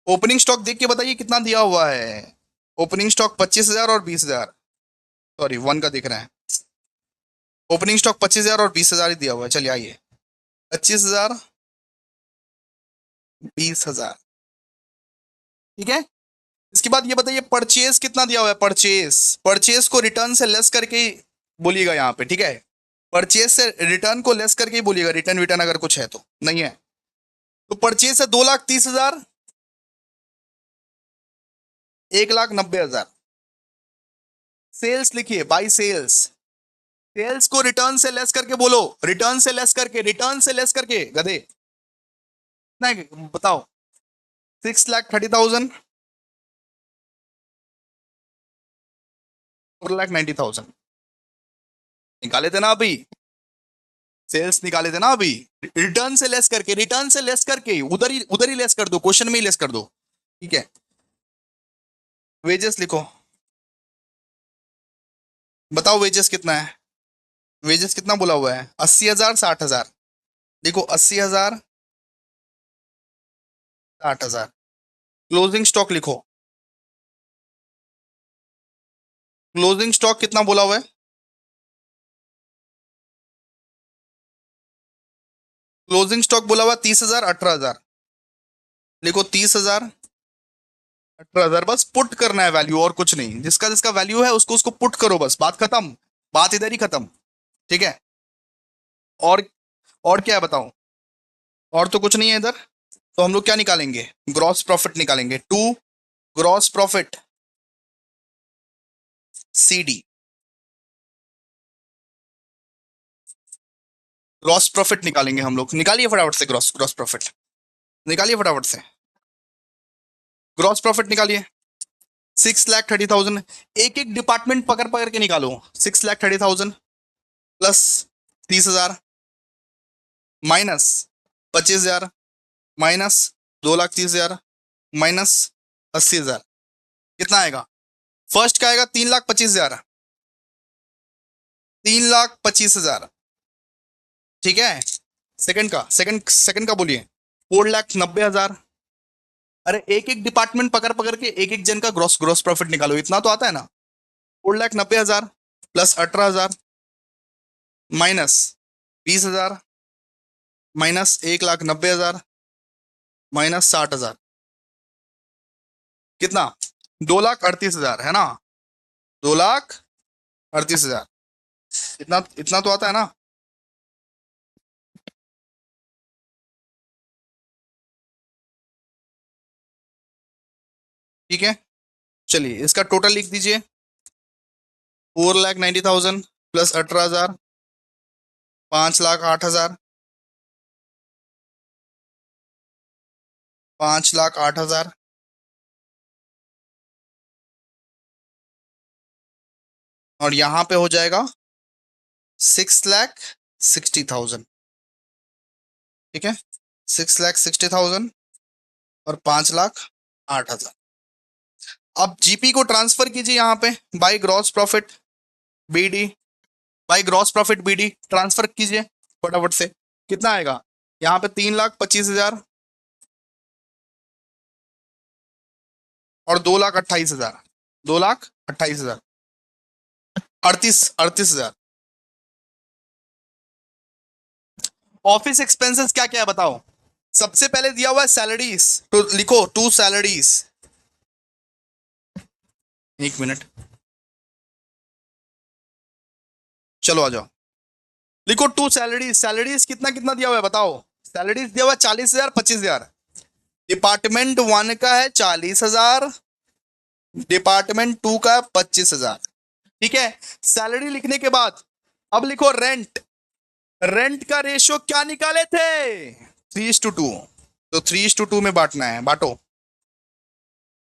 ओपनिंग स्टॉक देख के बताइए कितना दिया हुआ है। ओपनिंग स्टॉक 25,000 और 20,000, सॉरी 1 का दिख रहा है। ओपनिंग स्टॉक 25,000 और 20,000 ही दिया हुआ है। चलिए आइए, 25,000, 20,000। ठीक है, इसके बाद ये बताइए परचेज कितना दिया हुआ है? परचेज, परचेज को रिटर्न से लेस करके ही बोलिएगा यहाँ पे। ठीक है, परचेज से रिटर्न को लेस करके ही बोलिएगा, रिटर्न विटर्न अगर कुछ है तो नहीं है। तो परचेज है 2,30,000, 1,90,000। सेल्स लिखिए, बाई सेल्स, सेल्स को रिटर्न से लेस करके बोलो, रिटर्न से लेस करके, रिटर्न से लेस करके गधे। नहीं बताओ, 6,30,000, 4,90,000 निकाले थे ना अभी? सेल्स निकाले थे ना अभी? रिटर्न से लेस करके, रिटर्न से लेस करके, उधर ही लेस कर दो, क्वेश्चन में ही लेस कर दो। ठीक है, वेजेस लिखो, बताओ वेजेस कितना है? वेजेस कितना बोला हुआ है? 80,000, 60,000। देखो 80,000, 60,000। क्लोजिंग स्टॉक लिखो, क्लोजिंग स्टॉक कितना बोला हुआ है? क्लोजिंग स्टॉक बोला हुआ 30,000, 18,000। लिखो 30,000, 18,000। बस पुट करना है वैल्यू, और कुछ नहीं। जिसका जिसका वैल्यू है उसको उसको पुट करो, बस बात खत्म, बात इधर ही खत्म। ठीक है, और और क्या है बताओ? और तो कुछ नहीं है इधर। तो हम लोग क्या निकालेंगे? ग्रॉस प्रॉफिट निकालेंगे। To gross profit CD, gross profit निकालेंगे हम लोग। निकालिए फटाफट से ग्रॉस ग्रॉस प्रॉफिट, निकालिए फटाफट से। ग्रॉस प्रॉफिट निकालिए 6,30,000। एक एक डिपार्टमेंट पकड़ पकड़ के निकालो। 6,30,000 प्लस 30,000 माइनस 25,000 माइनस 2,30,000 माइनस 80,000। कितना आएगा? फर्स्ट का आएगा 3,25,000। 3,25,000, ठीक है। सेकंड का बोलिए 4,90,000। अरे एक एक डिपार्टमेंट पकड़ पकड़ के एक एक जन का ग्रॉस ग्रॉस प्रॉफिट निकालो, इतना तो आता है ना। 4,90,000 प्लस 18,000 माइनस 20,000 माइनस 1,90,000 माइनस 60,000। कितना? 2,38,000 है ना। 2,38,000, इतना इतना तो आता है ना। ठीक है, चलिए इसका टोटल लिख दीजिए। 4,90,000 प्लस 18,000 5,08,000 5,08,000 और यहां पे हो जाएगा 6,60,000। ठीक है, 6,60,000 और 5,08,000। अब जीपी को ट्रांसफर कीजिए यहाँ पे by gross profit BD, by gross profit BD transfer कीजिए फटाफट से। कितना आएगा? यहाँ पे 3,25,000 और 2,28,000। 2,28,000, 38,000। ऑफिस एक्सपेंसेस क्या क्या है बताओ। सबसे पहले दिया हुआ है सैलरीज, तो लिखो 2 सैलरीज। एक मिनट, चलो आ जाओ। लिखो 2 सैलरीज। सैलरीज कितना कितना दिया हुआ है बताओ। सैलरीज दिया हुआ है 40,000 25,000। डिपार्टमेंट 1 का है 40,000, डिपार्टमेंट 2 का 25,000। ठीक है, सैलरी लिखने के बाद अब लिखो रेंट। रेंट का रेशियो क्या निकाले थे? 3:2। तो 3:2 में बांटना है, बांटो।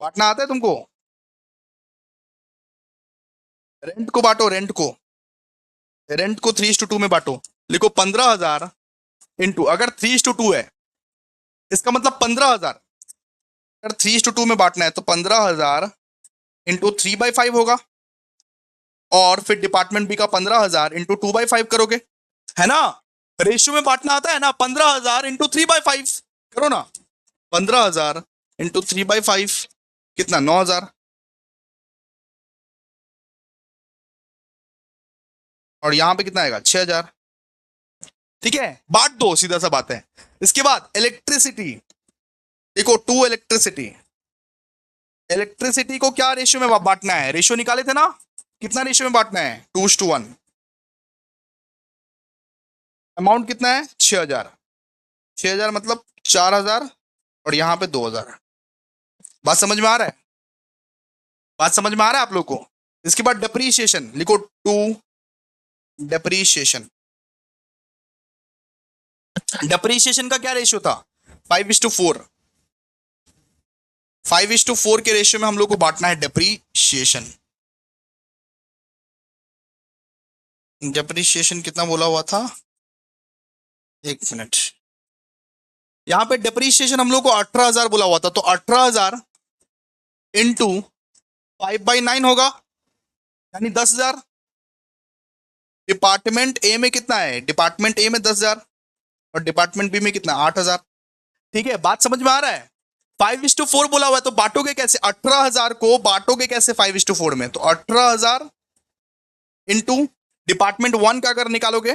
बांटना आता है तुमको? रेंट को बांटो, रेंट को। रेंट को 3:2 में बांटो। लिखो 15,000 इंटू, अगर 3:2 है इसका मतलब 15,000। अगर 3:2 में बांटना है तो 15,000 इंटू 3/5 होगा। और फिर डिपार्टमेंट बी का 15,000 इंटू 2/5 करोगे, है ना। रेशियो में बांटना आता है ना। 15,000 इंटू 3/5 करो ना। 15,000 इंटू 3/5 कितना? 9,000। और यहां पे कितना आएगा? 6,000। ठीक है, बांट दो, सीधा सा बात है। इसके बाद इलेक्ट्रिसिटी, देखो 2 इलेक्ट्रिसिटी। इलेक्ट्रिसिटी को क्या रेशियो में बांटना है? रेशियो निकाले थे ना। कितना रेशियो में बांटना है? 2:1। अमाउंट कितना है? 6,000। 6,000 मतलब 4,000 और यहां पे 2,000। बात समझ में आ रहा है? बात समझ में आ रहा है आप लोग को? इसके बाद डेप्रीशिएशन लिखो 2 डेप्रीशिएशन। डेप्रीशिएशन का क्या रेशियो था? 5:4। 5:4 के रेशियो में हम लोग को बांटना है डेप्रीशिएशन। डेप्रीशिएशन कितना बोला हुआ था? एक मिनट, यहां पे डेप्रीशिएशन हम लोग को 18,000 बोला हुआ था, तो 18,000 इंटू 5/9 होगा, यानी 10,000। डिपार्टमेंट ए में कितना है? डिपार्टमेंट ए में 10,000 और डिपार्टमेंट बी में कितना? 8,000। ठीक है, बात समझ में आ रहा है? 5:4 बोला हुआ है तो बांटोगे कैसे? 18,000 को बांटोगे कैसे 5:4 में? तो 18,000 इंटू डिपार्टमेंट 1 का अगर निकालोगे,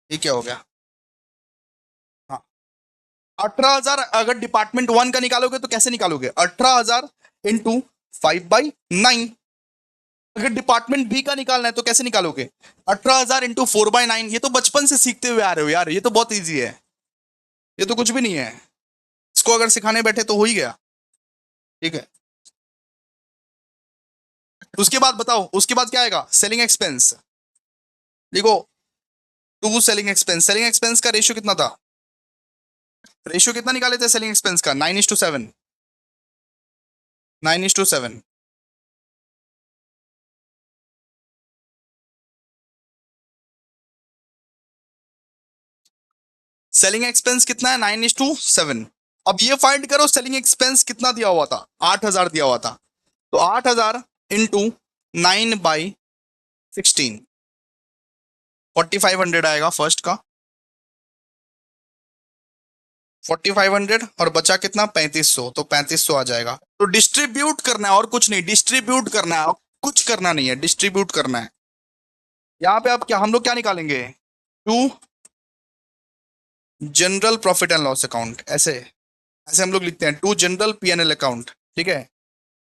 ये क्या हो गया? हाँ, 18,000 अगर डिपार्टमेंट 1 का निकालोगे तो कैसे निकालोगे? 18,000 इंटू 5/9। अगर डिपार्टमेंट बी का निकालना है तो कैसे निकालोगे? 18,000 इंटू 4/9। ये तो बचपन से सीखते हुए आ रहे हो यार, ये तो बहुत ईजी है। ये तो कुछ भी नहीं है, इसको अगर सिखाने बैठे तो हो ही गया। ठीक है, उसके बाद बताओ, उसके बाद क्या आएगा? Selling expense. देखो 2 सेलिंग एक्सपेंस। सेलिंग एक्सपेंस का रेशियो कितना था? रेशियो कितना निकाले थे सेलिंग एक्सपेंस का? 9:7। 9:7। सेलिंग एक्सपेंस कितना है? 9:7। अब ये फाइंड करो सेलिंग एक्सपेंस कितना दिया हुआ था? 8,000 दिया हुआ था। तो 8,000 इंटू 9/16, 4,500 आएगा फर्स्ट का। 4,500 और बचा कितना? 3,500। तो 3,500 आ जाएगा। तो डिस्ट्रीब्यूट करना है और कुछ नहीं, डिस्ट्रीब्यूट करना है, कुछ करना नहीं है, डिस्ट्रीब्यूट करना है। यहाँ पे आप क्या, हम लोग क्या निकालेंगे? To general profit and loss account, ऐसे ऐसे हम लोग लिखते हैं, टू जनरल पीएनएल अकाउंट, ठीक है।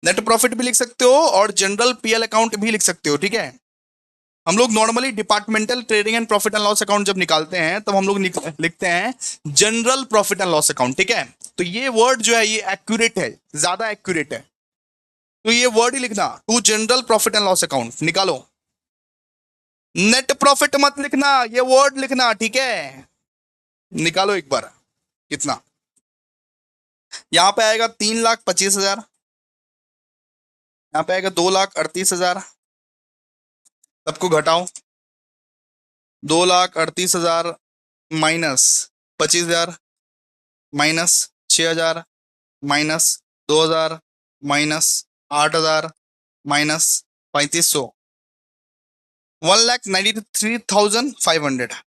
नेट प्रॉफिट भी लिख सकते हो और जनरल पीएल अकाउंट भी लिख सकते हो, ठीक है। हम लोग normally departmental trading and profit and loss account जब निकालते हैं तब हम लोग लिखते हैं general profit and loss account, ठीक है। तो ये वर्ड जो है ये एक्यूरेट है, ज्यादा एक्यूरेट है। तो ये वर्ड ही लिखना, to general profit and loss account निकालो। नेट प्रॉफिट मत लिखना, ये वर्ड लिखना, ठीक है। निकालो एक बार कितना। यहां पे आएगा 3,25,000, यहाँ पे आएगा 2,38,000। सबको घटाओ। 2,38,000 minus 25,000 minus 6,000 minus 2,000 minus 8,000 minus 3,500, 1,93,500।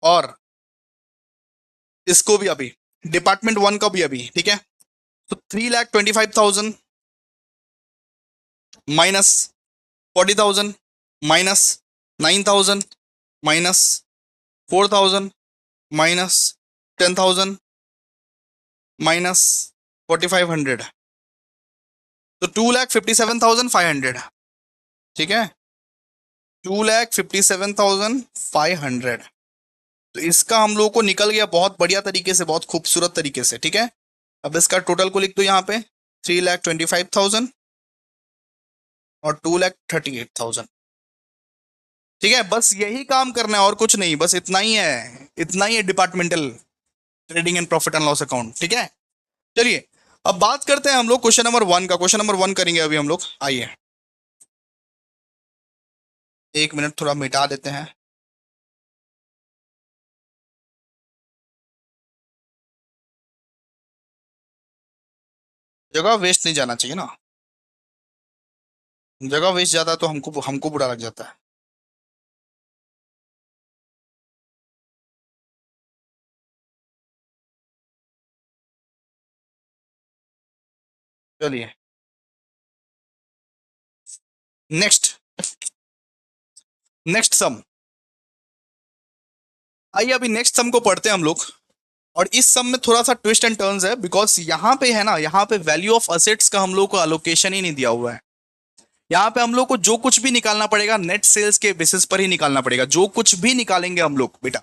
और इसको भी अभी, डिपार्टमेंट वन का भी अभी, ठीक है। तो 3,25,000 minus 40,000 minus 9,000 minus 4,000 minus 10,000 minus 4,500। तो 2,57,500, ठीक है। 2,57,500। तो इसका हम लोगों को निकल गया बहुत बढ़िया तरीके से, बहुत खूबसूरत तरीके से, ठीक है। अब इसका टोटल को लिख दो यहाँ पे, 3,25,000 और 2,38,000, ठीक है। बस यही काम करना है और कुछ नहीं, बस इतना ही है, इतना ही है departmental trading and profit and loss account, ठीक है। चलिए अब बात करते हैं हम लोग क्वेश्चन नंबर 1 का। क्वेश्चन नंबर 1 करेंगे अभी हम लोग, आइए। एक मिनट थोड़ा मिटा देते हैं। जगह वेस्ट नहीं जाना चाहिए ना, जगह वेस्ट जाता है तो हमको हमको बुरा लग जाता है। चलिए नेक्स्ट, नेक्स्ट सम। आइए अभी नेक्स्ट सम को पढ़ते हैं हम लोग। और इस सम में थोड़ा सा ट्विस्ट एंड टर्न्स है, बिकॉज यहाँ पे है ना, यहाँ पे वैल्यू ऑफ असेट्स का हम लोग को अलोकेशन ही नहीं दिया हुआ है। यहाँ पे हम लोग को जो कुछ भी निकालना पड़ेगा नेट सेल्स के बेसिस पर ही निकालना पड़ेगा। जो कुछ भी निकालेंगे हम लोग बेटा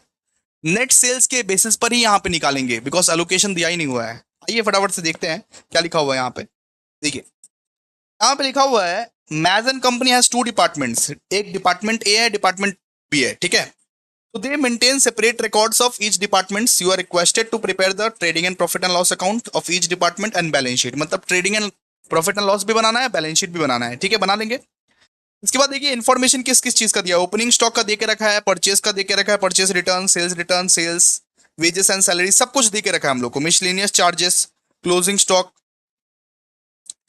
नेट सेल्स के बेसिस पर ही यहाँ पे निकालेंगे, बिकॉज अलोकेशन दिया ही नहीं हुआ है। आइए फटाफट से देखते हैं क्या लिखा हुआ है यहाँ पे। देखिए यहाँ पे लिखा हुआ है मैजन कंपनी हैज टू डिपार्टमेंट्स, एक डिपार्टमेंट ए है, डिपार्टमेंट बी है, ठीक है। तो they maintain separate records of each departments. You are requested to prepare the trading and profit and loss account of each department and balance sheet. मतलब trading and profit and loss भी बनाना है, balance sheet भी बनाना है, ठीक है, बना लेंगे। इसके बाद देखिए इन्फॉर्मेशन किस किस चीज का दिया है। ओपनिंग स्टॉक का देके रखा है, परचेस का देके रखा है, purchase return, sales, wages and salary, सब कुछ देके रखा है हम लोग को। मिसलेनियस चार्जेस, क्लोजिंग स्टॉक,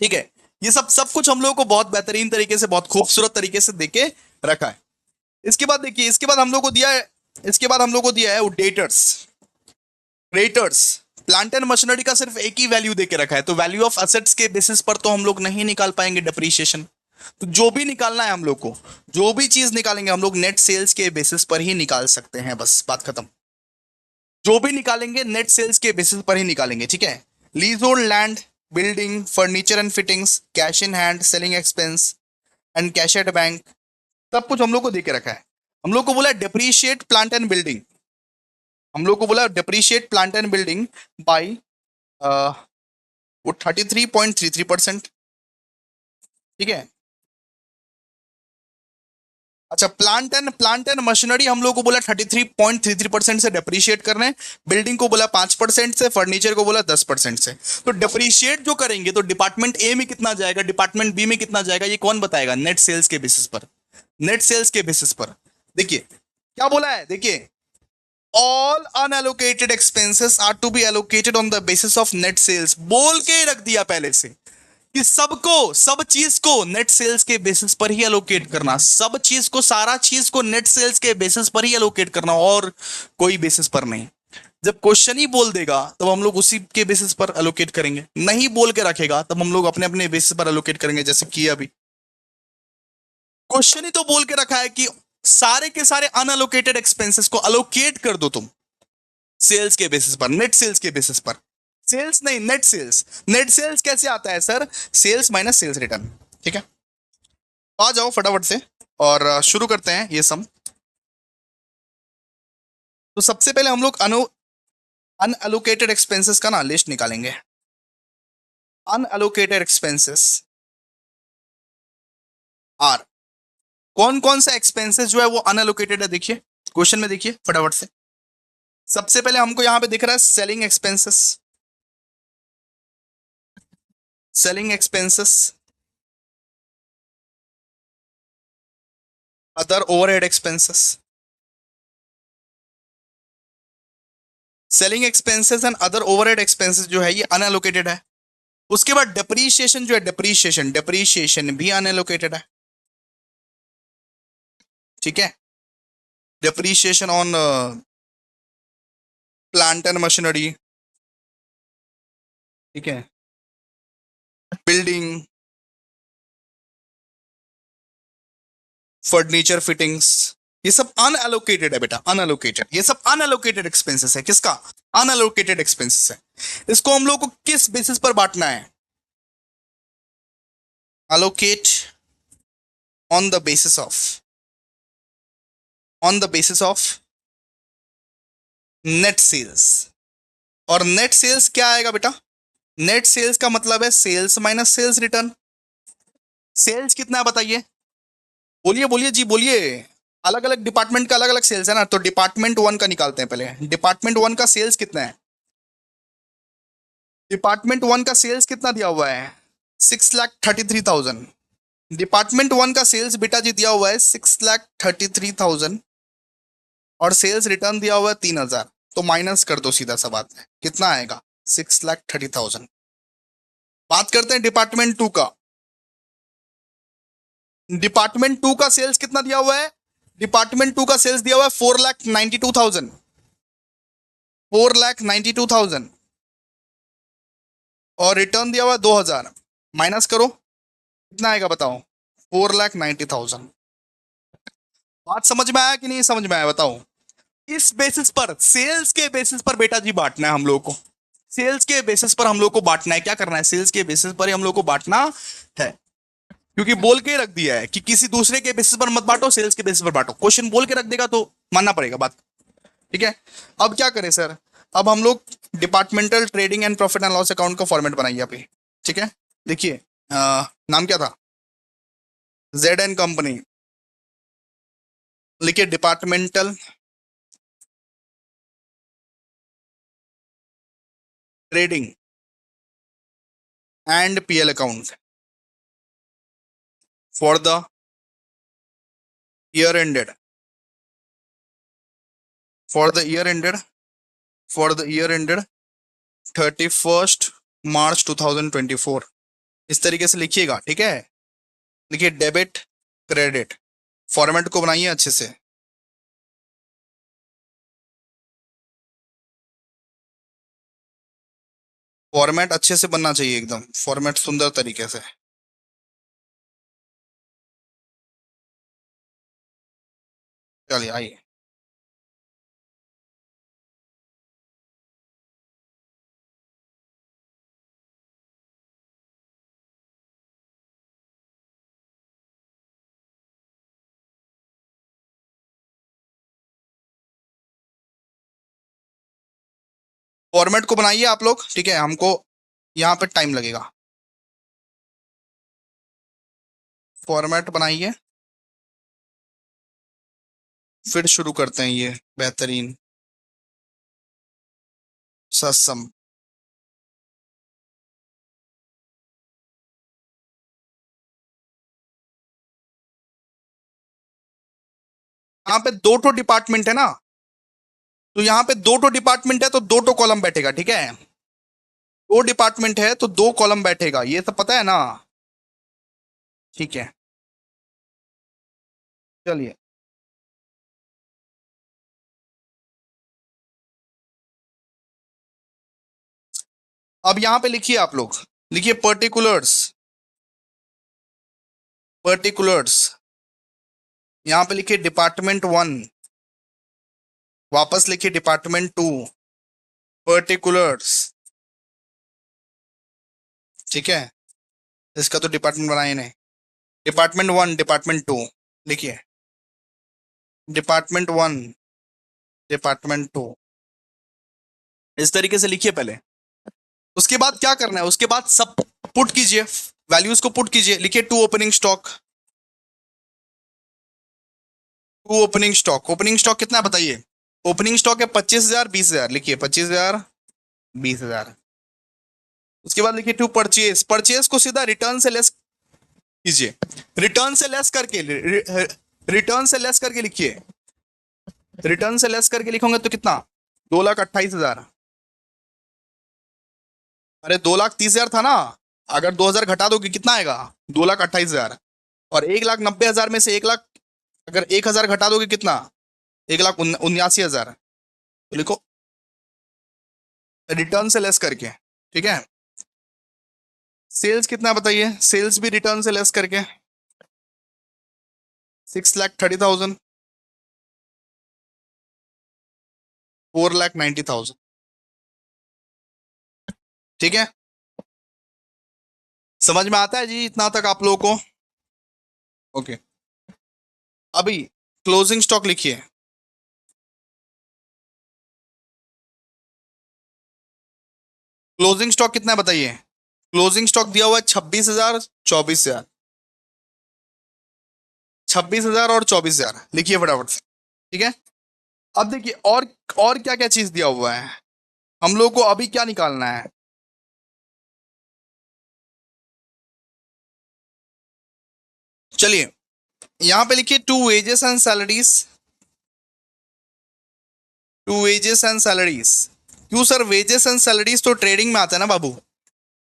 ठीक है। ये सब सब कुछ हम लोगों को बहुत बेहतरीन तरीके से, बहुत खूबसूरत तरीके से देके रखा है। इसके बाद देखिए, इसके बाद हम लोग को दिया है, इसके बाद हम लोग को दिया है debtors, creditors. Plant and machinery का सिर्फ एक ही वैल्यू देके रखा है, तो वैल्यू ऑफ असेट्स के बेसिस पर तो हम लोग नहीं निकाल पाएंगे डेप्रीशिएशन। तो जो भी निकालना है हम लोग को, जो भी चीज निकालेंगे हम लोग नेट सेल्स के बेसिस पर ही निकाल सकते हैं, बस बात खत्म। जो भी निकालेंगे नेट सेल्स के बेसिस पर ही निकालेंगे, ठीक है। Lease hold land, building, furniture and fittings, cash in hand, selling expense and cash at bank, सब कुछ हम लोग को देके रखा है। हम लोग को बोला डेप्रीशिएट प्लांट एंड बिल्डिंग, हम लोग को बोला depreciate plant and building by वो 33.33%, ठीक है। अच्छा, प्लांट एंड मशीनरी हम लोग को बोला 33.33% से डेप्रीशिएट कर रहे हैं, बिल्डिंग को बोला 5% से, फर्नीचर को बोला 10% से। तो डेप्रीशिएट जो करेंगे तो डिपार्टमेंट ए में कितना जाएगा, डिपार्टमेंट बी में कितना जाएगा, ये कौन बताएगा? नेट सेल्स के बेसिस पर, नेट सेल्स के बेसिस पर। देखिए क्या बोला है, देखिए all unallocated expenses are to be allocated on the basis of net sales, बोल के रख दिया पहले से कि सबको, सब चीज को नेट सेल्स के बेसिस पर ही एलोकेट करना, सब चीज को, सारा चीज को नेट सेल्स के बेसिस पर ही एलोकेट करना, और कोई बेसिस पर नहीं। जब क्वेश्चन ही बोल देगा तब हम लोग उसी के बेसिस पर एलोकेट करेंगे, नहीं बोल के रखेगा तब हम लोग अपने अपने बेसिस पर एलोकेट करेंगे, जैसे किया अभी। क्वेश्चन ही तो बोल के रखा है कि सारे के सारे अनएलोकेटेड एक्सपेंसेस को एलोकेट कर दो तुम सेल्स के बेसिस पर, नेट सेल्स के बेसिस पर। सेल्स नहीं, नेट सेल्स। नेट सेल्स कैसे आता है sir? Sales minus sales return. ठीक है, आ जाओ फटाफट से और शुरू करते हैं ये सम। तो सबसे पहले हम लोग अनएलोकेटेड एक्सपेंसेस का ना लिस्ट निकालेंगे। अनएलोकेटेड एक्सपेंसेस आर, कौन कौन सा एक्सपेंसेस जो है वो अनएलोकेटेड है, देखिए क्वेश्चन में, देखिए फटाफट से। सबसे पहले हमको यहां पे दिख रहा है selling expenses, selling expenses, other overhead expenses, selling expenses and other overhead expenses जो है ये अनएलोकेटेड है। उसके बाद डेप्रीशिएशन जो है, डेप्रीशिएशन, डेप्रीशिएशन भी अनएलोकेटेड है। ठीक है, depreciation on plant and machinery, ठीक है, बिल्डिंग, फर्नीचर फिटिंग्स, ये सब अनएलोकेटेड है बेटा, अनएलोकेटेड, ये सब अनएलोकेटेड एक्सपेंसेस है। किसका? अनएलोकेटेड एक्सपेंसेस है। इसको हम लोग को किस बेसिस पर बांटना है? allocate on the basis of, on the basis of net sales. और नेट सेल्स क्या आएगा बेटा? नेट सेल्स का मतलब है sales minus sales return. Sales कितना है बताइए, बोलिए बोलिए जी बोलिए। अलग अलग डिपार्टमेंट का अलग अलग सेल्स है ना, तो डिपार्टमेंट वन का निकालते हैं पहले। डिपार्टमेंट वन का सेल्स कितना है? डिपार्टमेंट वन का सेल्स कितना दिया हुआ है? 6,33,000। डिपार्टमेंट वन का सेल्स बेटा जी दिया हुआ है 6,33,000, और सेल्स रिटर्न दिया हुआ है 3,000। तो माइनस कर दो सीधा सा बात है, कितना आएगा? 6,30,000। बात करते हैं डिपार्टमेंट टू का। डिपार्टमेंट टू का सेल्स कितना दिया हुआ है? डिपार्टमेंट टू का सेल्स दिया हुआ है 4,92,000, 4,92,000, और रिटर्न दिया हुआ है 2,000। माइनस करो, कितना आएगा बताओ? 4,90,000। बात समझ में आया कि नहीं समझ में आया बताओ? इस बेसिस पर, सेल्स के बेसिस पर बेटा जी बांटना है हम लोग को। सेल्स के बेसिस पर हम लोग को बांटना है, क्या करना है? सेल्स के बेसिस पर ही हम लोग को बांटना है, क्योंकि बोल के रख दिया है कि किसी दूसरे के बेसिस पर मत बांटो, सेल्स के बेसिस पर बांटो। क्वेश्चन बोल के रख देगा तो मानना पड़ेगा बात। ठीक है, अब क्या करें सर? अब हम लोग departmental trading and profit and loss account का फॉर्मेट बनाइए अभी। ठीक है, देखिए नाम क्या था? Z N company. लिखिए departmental trading and PL account for the year ended, for the year ended, for the year ended 31st March 2024। इस तरीके से लिखिएगा, ठीक है। लिखिए डेबिट क्रेडिट, फॉर्मेट को बनाइए अच्छे से। फॉर्मेट अच्छे से बनना चाहिए, एकदम फॉर्मेट सुंदर तरीके से। चलिए आइए, फॉर्मेट को बनाइए आप लोग, ठीक है। हमको यहाँ पे टाइम लगेगा, फॉर्मेट बनाइए। फिर शुरू करते हैं ये बेहतरीन सत्सम। यहाँ पे दो ठो डिपार्टमेंट है ना, तो यहाँ पे दो ठो डिपार्टमेंट है तो दो ठो कॉलम बैठेगा, ठीक है। दो डिपार्टमेंट है तो दो कॉलम बैठेगा, ये सब पता है ना। ठीक है, चलिए। अब यहाँ पे लिखिए आप लोग, लिखिए पर्टिकुलर्स। पर्टिकुलर्स, यहाँ पे लिखिए डिपार्टमेंट वन, वापस लिखिए डिपार्टमेंट टू, पर्टिकुलर्स। ठीक है, इसका तो डिपार्टमेंट बनाए नहीं। डिपार्टमेंट वन, डिपार्टमेंट टू, लिखिए डिपार्टमेंट वन, डिपार्टमेंट टू, इस तरीके से लिखिए पहले। उसके बाद क्या करना है, उसके बाद सब पुट कीजिए, वैल्यूज को पुट कीजिए। लिखिए to opening stock, to opening stock. Opening stock कितना है बताइए। ओपनिंग स्टॉक है 25,000, 20,000, लिखिए 25,000, 20,000। उसके बाद लिखिए टू परचेज, परचेज को सीधा रिटर्न से लेस कीजिए, रिटर्न से लेस करके, रिटर्न से लेस करके लिखिए। रिटर्न से लेस करके लिखोगे तो कितना, 2,28,000। अरे 2,30,000 था ना, अगर 2,000 घटा दोगे कितना आएगा, 2,28,000। और 1,90,000 में से 1,00,000, अगर 1,000 घटा दोगे कितना, 1,79,000। तो लिखो रिटर्न से लेस करके, ठीक है। सेल्स कितना बताइए, सेल्स भी रिटर्न से लेस करके, 6,30,000, 4,90,000। ठीक है, समझ में आता है जी इतना तक आप लोगों को। ओके, अभी क्लोजिंग स्टॉक लिखिए। क्लोजिंग स्टॉक कितना है बताइए। क्लोजिंग स्टॉक दिया हुआ है 26,000, 24,000, 26,000 और 24,000, लिखिए फटाफट से। ठीक है, अब देखिए और क्या क्या चीज दिया हुआ है, हम लोग को अभी क्या निकालना है। चलिए, यहां पे लिखिए to wages and salaries, to wages and salaries. क्यों सर, वेजेस एंड सैलरीज तो ट्रेडिंग में आता है ना बाबू,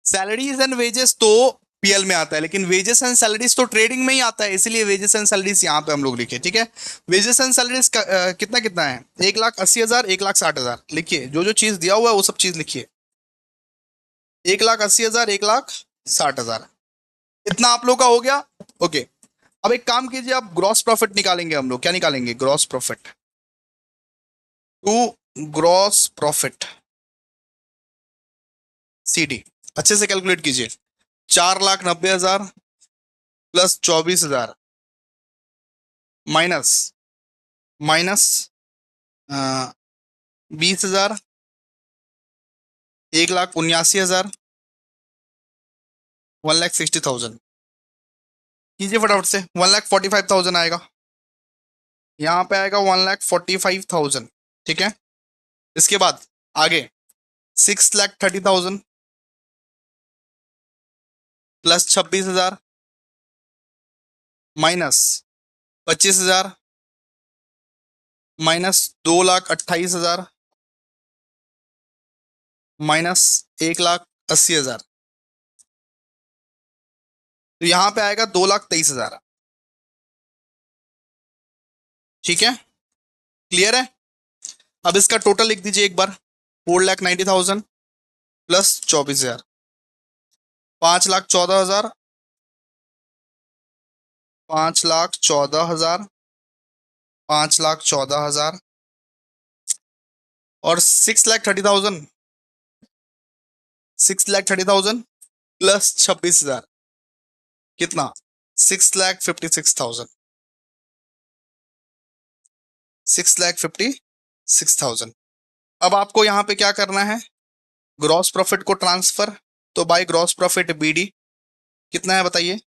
सैलरीज एंड वेजेस तो पीएल में आता है, लेकिन वेजेस एंड सैलरीज तो ट्रेडिंग में ही आता है, इसलिए वेजेस एंड सैलरीज यहाँ पे हम लोग लिखे। ठीक है, वेजेस एंड सैलरीज का कितना कितना है, 1,80,000, 1,60,000, लिखिए जो जो चीज दिया हुआ है वो सब चीज लिखिए। 1,80,000, 1,60,000, इतना आप लोग का हो गया। ओके, अब एक काम कीजिए, आप ग्रॉस प्रॉफिट निकालेंगे, हम लोग क्या निकालेंगे, gross profit. To gross profit, CD, अच्छे से कैलकुलेट कीजिए। 4,90,000 प्लस 24,000 माइनस, माइनस 20,000, 1,79,000, 1,60,000, कीजिए फटाफट से। 1,45,000 आएगा, यहाँ पे आएगा 1,45,000। ठीक है, इसके बाद आगे 6,30,000 प्लस 26,000 माइनस 25,000 माइनस 2,28,000 माइनस 1,80,000, तो यहाँ पे आएगा 2,23,000। ठीक है, क्लियर है। अब इसका टोटल लिख दीजिए एक बार, 4,90,000 प्लस 24,000, 5,14,000, 5,14,000, 5,14,000 और 6,30,000, 6,30,000 प्लस 26,000, कितना, 6,56,000, 6,56,000। अब आपको यहाँ पे क्या करना है, ग्रॉस प्रॉफिट को ट्रांसफर, तो बाय ग्रॉस प्रॉफिट बीडी कितना है बताइए,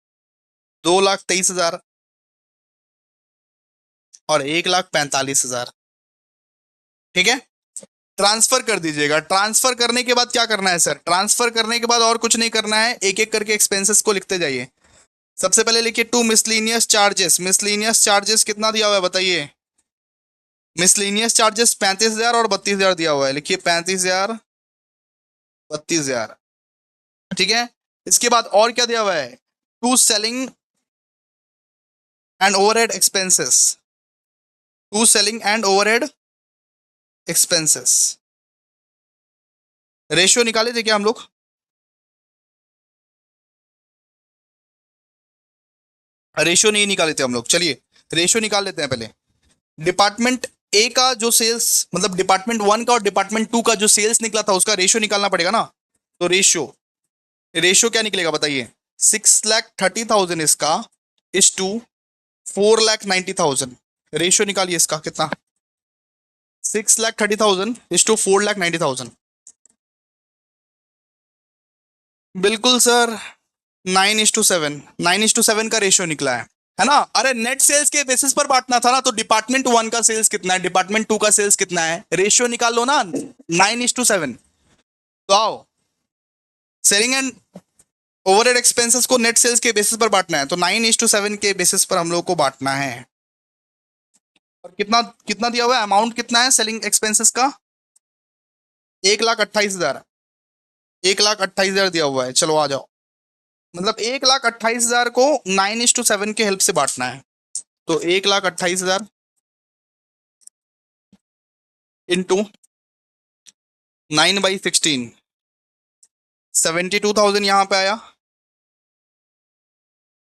2,23,000 और 1,45,000। ठीक है, ट्रांसफर कर दीजिएगा। ट्रांसफर करने के बाद क्या करना है सर? ट्रांसफर करने के बाद और कुछ नहीं करना है, एक एक करके एक्सपेंसेस को लिखते जाइए। सबसे पहले लिखिए to miscellaneous charges. Miscellaneous charges कितना दिया हुआ है बताइए? मिसलिनियस चार्जेस 35,000 और 32,000 दिया हुआ है। लिखिए 35,000, 32,000। ठीक है, इसके बाद और क्या दिया हुआ है? To selling and overhead expenses. To selling and overhead expenses. Ratio निकाले थे क्या हम लोग? रेशियो नहीं निकाले थे हम लोग, चलिए रेशियो निकाल लेते हैं पहले। डिपार्टमेंट ए का जो सेल्स, मतलब डिपार्टमेंट वन का और डिपार्टमेंट टू का जो सेल्स निकला था उसका रेशियो निकालना पड़ेगा ना। तो रेशियो, रेशियो क्या निकलेगा बताइए? 6,30,000 इसका इज टू 4,90,000। रेशियो निकालिए इसका कितना? 6,30,000 इज टू 4,90,000। बिल्कुल सर, 9:7। 9:7 का रेशियो निकला है ना? अरे नेट सेल्स के बेसिस पर बांटना था ना, तो डिपार्टमेंट वन का सेल्स कितना है, डिपार्टमेंट टू का सेल्स कितना है, रेशियो निकाल लो ना। 9:7। तो आओ, सेलिंग एंड ओवरहेड एक्सपेंसेस को नेट सेल्स के बेसिस पर बांटना है, तो 9:7 के बेसिस पर हम लोग को बांटना है। और कितना कितना दिया हुआ है, अमाउंट कितना है सेलिंग एक्सपेंसेस का? 1,28,000। 1,28,000 दिया हुआ है। चलो आ जाओ, मतलब 1,28,000 को 9:7 के हेल्प से बांटना है। तो 1,28,000 इंटू 9/16, 72,000 यहाँ पे आया।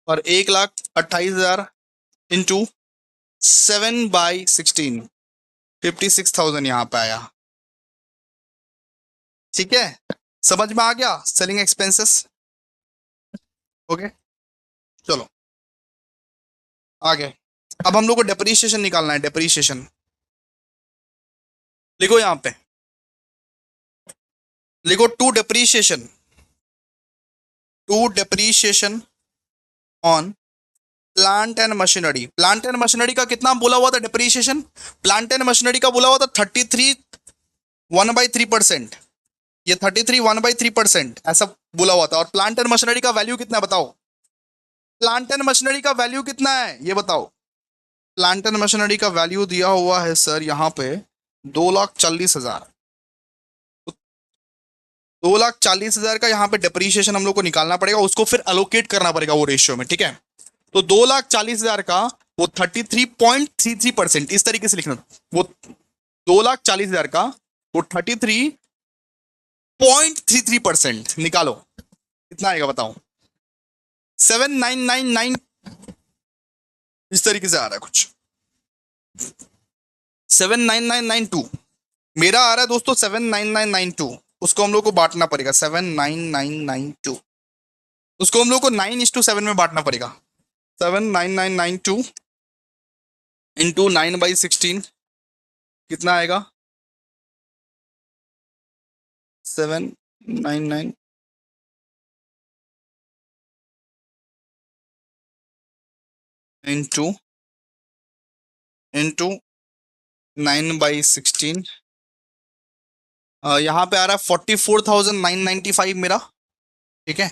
और 1,28,000 इंटू 7/16, 56,000 यहाँ पे आया। ठीक है, समझ में आ गया सेलिंग एक्सपेंसेस? ओके, चलो आगे। अब हम लोग को डेप्रीशिएशन निकालना है। डेप्रीशिएशन लिखो यहाँ पे, लिखो to depreciation, to depreciation on plant and machinery. Plant and machinery का कितना बोला हुआ था डेप्रीशिएशन? प्लांट एंड मशीनरी का बोला हुआ था 33 1/3%। ये 33 1/3% ऐसा बोला हुआ था। और प्लांट एंड मशीनरी का वैल्यू कितना है बताओ? प्लांट एंड मशीनरी का वैल्यू कितना है ये बताओ? प्लांट एंड मशीनरी का वैल्यू दिया हुआ है सर यहाँ पे 2,40,000। 2,40,000 का यहाँ पे डिप्रीशिएशन हम लोग को निकालना पड़ेगा, उसको फिर अलोकेट करना पड़ेगा वो रेशियो में। ठीक है, तो 2,40,000 का वो 33.33% इस तरीके से लिखना। वो 2,40,000 का वो 33.33% निकालो, कितना आएगा बताओ? 7,999 इस तरीके से आ रहा है कुछ। 7,9992 मेरा आ रहा है दोस्तों, 7,9992। उसको हम लोग को बांटना पड़ेगा 7,9992। उसको हम लोग को 9:7 में बांटना पड़ेगा। 7,9992 इंटू 9/16 कितना आएगा? 799 इंटू इंटू 9/16, यहाँ पे आ रहा है 44,995 मेरा। ठीक है,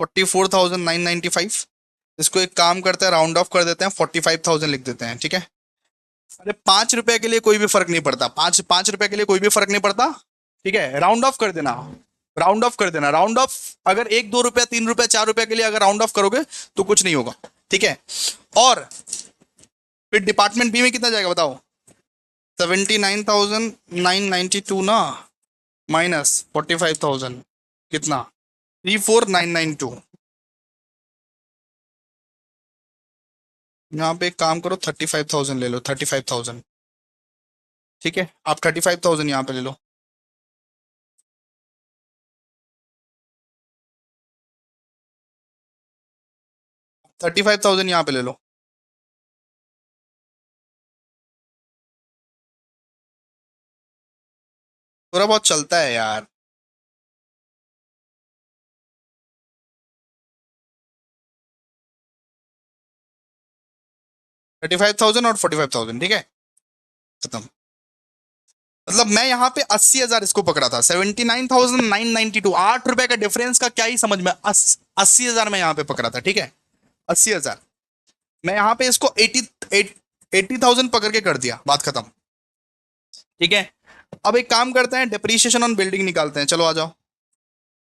44,995। इसको एक काम करते हैं, राउंड ऑफ कर देते हैं, 45,000 लिख देते हैं। ठीक है, अरे 5 रुपए के लिए कोई भी फर्क नहीं पड़ता, 5 5 रुपए के लिए कोई भी फर्क नहीं पड़ता। ठीक है, राउंड ऑफ कर देना, राउंड ऑफ कर देना। राउंड ऑफ अगर 1 2 रुपया 3 रुपया 4 रुपया के लिए अगर राउंड ऑफ करोगे तो कुछ नहीं होगा। ठीक है, और फिर डिपार्टमेंट बी में कितना जाएगा बताओ? 79,992 ना, माइनस 45,000 कितना? 34,992। यहाँ पे एक काम करो, 35,000 ले लो, 35,000। ठीक है, आप 35,000 यहाँ पे ले लो। 35,000 यहाँ पे ले लो। थोड़ा बहुत चलता है यार। 35,000 और 45,000, ठीक है, खत्म। मतलब मैं यहाँ पे 80,000 इसको पकड़ा था, 79,992, 8 रुपए का डिफरेंस का क्या ही समझ में, 80,000 मैं यहाँ पे पकड़ा था, ठीक है, 80,000। मैं यहाँ पे इसको 80,000 पकड़ के कर दिया, बात खत्म, ठीक है। अब एक काम करते हैं, डेप्रीशिएशन ऑन बिल्डिंग निकालते हैं, चलो आ जाओ,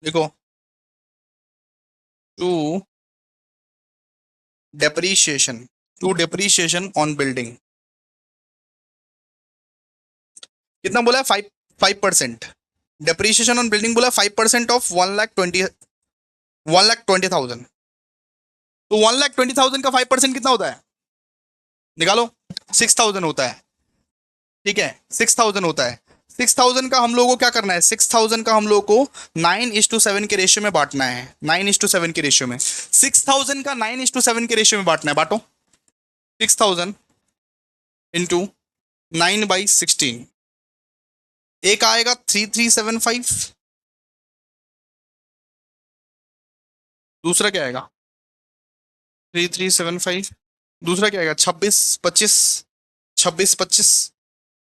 देखो, to depreciation, to depreciation on building, कितना बोला है, 5%। डेप्रीशिएशन ऑन बिल्डिंग बोला 5% ऑफ 1,20,000। तो 1,20,000 का 5% कितना होता है, निकालो, 6,000 होता है, ठीक है, 6,000 होता है। 6,000 का हम लोगों को क्या करना है, 6,000 का हम लोगों को 9:7 के रेशियो में बांटना है, 9:7 के रेशियो में, 6,000 का 9:7 के रेशियो में बांटना है, बांटो, 6,000 इंटू 9/16, एक आएगा 3,375, दूसरा क्या आएगा 3,375, दूसरा क्या आएगा 26,25, 26,25,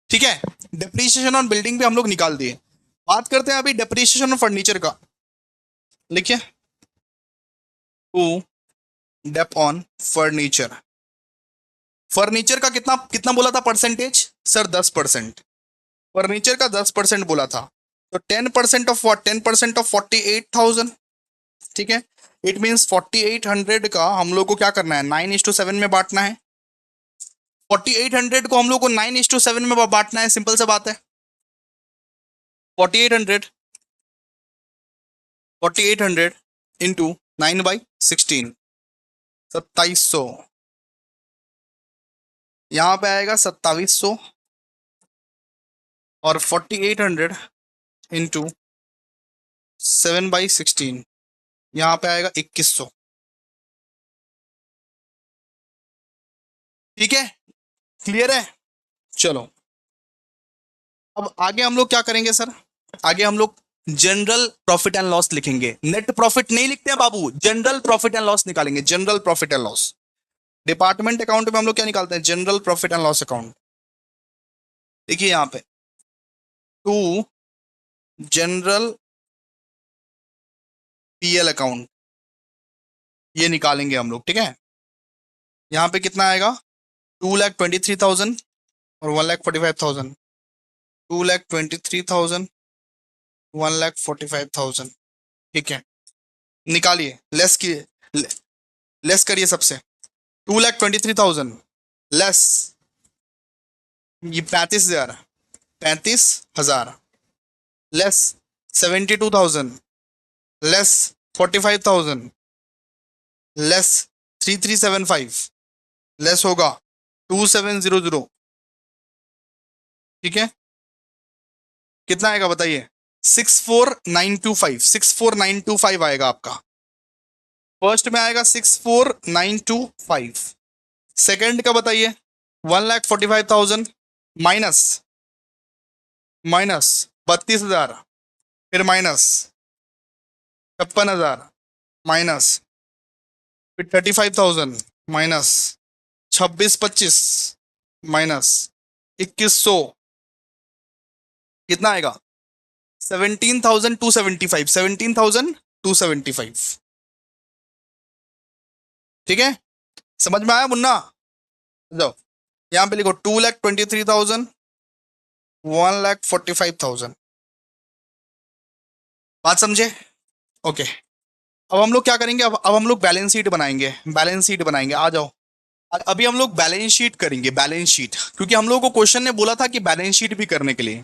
ठीक है। डेप्रीशिएशन ऑन बिल्डिंग पे हम लोग निकाल दिए। बात करते हैं अभी डेप्रीशिएशन ऑन फर्नीचर का, लिखिए, to dep on furniture, furniture का कितना कितना बोला था परसेंटेज सर, 10%, फर्नीचर का 10% बोला था, तो 10% ऑफ व्हाट, 10% ऑफ 48,000, ठीक है। इट मीन्स 4,800 का हम लोग को क्या करना है, 9:7 में बांटना है, 4,800 को हम लोग को 9:7 में बांटना है, सिंपल सा बात है, 4,800, 4,800 इंटू 9/16, 2,700, यहां पे आएगा 2,700, और 4,800 इंटू 7/16, यहां पे आएगा 2,100, ठीक है, क्लियर है। चलो अब आगे हम लोग क्या करेंगे सर, आगे हम लोग जनरल प्रॉफिट एंड लॉस लिखेंगे, नेट प्रॉफिट नहीं लिखते हैं बाबू, जनरल प्रॉफिट एंड लॉस निकालेंगे, general profit and loss. Department account में हम लोग क्या निकालते हैं, general profit and loss account, देखिए यहां पे, टू जनरल पीएल अकाउंट, ये निकालेंगे हम लोग, ठीक है। यहाँ पे कितना आएगा, 2,23,000 और 1,45,000, 2,23,000, 1,45,000, ठीक है, निकालिए, लेस करिए सबसे, 2,23,000 लेस ये 35,000, 35,000 लेस 72,000 लेस 45,000 लेस 3,375 लेस होगा 2,700, ठीक है, कितना आएगा बताइए, 64,925, 64,925 आएगा आपका, फर्स्ट में आएगा 64,925, सेकंड का बताइए 1,45,000 माइनस माइनस 32,000, फिर माइनस 56,000 माइनस, फिर 35,000 माइनस 26,25 माइनस 2,100, कितना आएगा 17,275, 17,275, ठीक है, समझ में आया मुन्ना, जाओ यहां पे लिखो 2,23,000, 1,45,000, बात समझे, ओके। अब हम लोग क्या करेंगे, अब हम लोग बैलेंस शीट बनाएंगे, बैलेंस शीट बनाएंगे, आ जाओ, अभी हम लोग बैलेंस शीट करेंगे, बैलेंस शीट, क्योंकि हम लोग को क्वेश्चन ने बोला था कि बैलेंस शीट भी करने के लिए,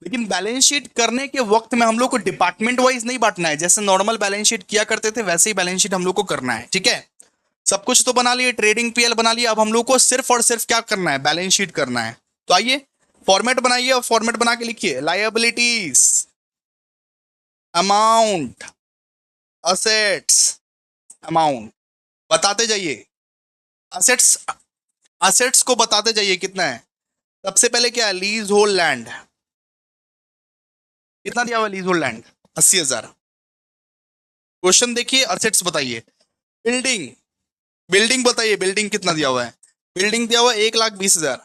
लेकिन बैलेंस शीट करने के वक्त में हम लोग को डिपार्टमेंट वाइज नहीं बांटना है, जैसे नॉर्मल बैलेंस शीट किया करते थे वैसे ही बैलेंस शीट हम लोग को करना है, ठीक है। सब कुछ तो बना लिए, ट्रेडिंग पीएल बना लिया, अब हम लोग को सिर्फ और सिर्फ क्या करना है, बैलेंस शीट करना है। तो आइए फॉर्मेट बनाइए और फॉर्मेट बना के लिखिए, लायबिलिटीज, अमाउंट, असेट्स, अमाउंट, बताते जाइए, असेट्स, असेट्स को बताते जाइए कितना है। सबसे पहले क्या है, लीज होल्ड लैंड, कितना दिया हुआ लीज होल्ड लैंड, 80,000। क्वेश्चन देखिए, असेट्स बताइए, बिल्डिंग, बिल्डिंग बताइए, बिल्डिंग कितना दिया हुआ है, बिल्डिंग दिया हुआ 1,20,000।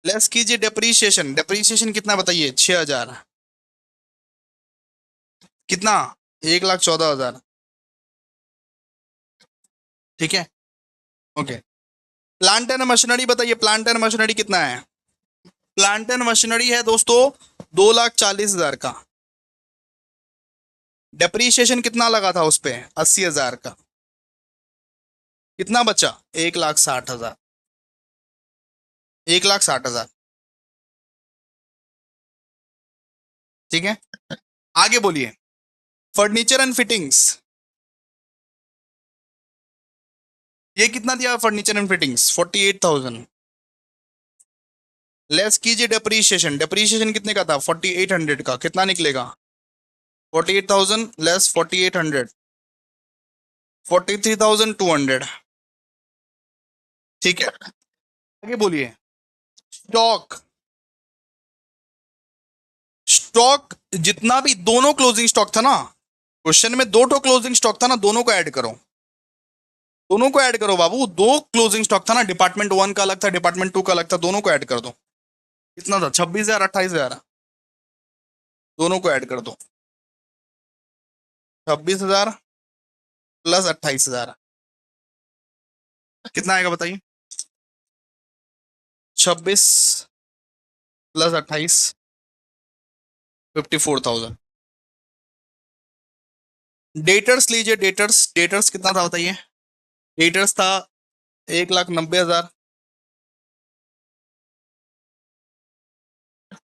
लेस कीजिए डेप्रीशिएशन, डेप्रीशिएशन कितना बताइए, 6,000। कितना, 1,14,000। ठीक है, ओके। प्लांट एंड मशीनरी बताइए, प्लांट एंड मशीनरी कितना है। प्लांट एंड मशीनरी है दोस्तों 2,40,000 का। डेप्रीशिएशन कितना लगा था उस पे, 80,000 का। कितना बचा, 1,60,000। 1,60,000। ठीक है, आगे बोलिए। फर्नीचर एंड फिटिंग्स, ये कितना दिया फर्नीचर एंड फिटिंग्स, 48,000। लेस कीजिए डेप्रीशिएशन, डेप्रीशिएशन कितने का था, 4,800 का। कितना निकलेगा, 48,000 लेस 4,800, 43,200। ठीक है, आगे बोलिए। स्टॉक, स्टॉक जितना भी दोनों क्लोजिंग स्टॉक था ना, क्वेश्चन में दो क्लोजिंग स्टॉक था ना, दोनों को ऐड करो। दोनों को ऐड करो बाबू, दो क्लोजिंग स्टॉक था ना, डिपार्टमेंट 1 का अलग था, डिपार्टमेंट 2 का अलग था, दोनों को ऐड कर दो। कितना था, 26,000 28,000। दोनों को ऐड कर दो, 26,000 प्लस 28,000। कितना आएगा बताइए, 26 प्लस 28, 54,000। डेटर्स लीजिए, डेटर्स, डेटर्स कितना था बताइए। डेटर्स था 1,90,000।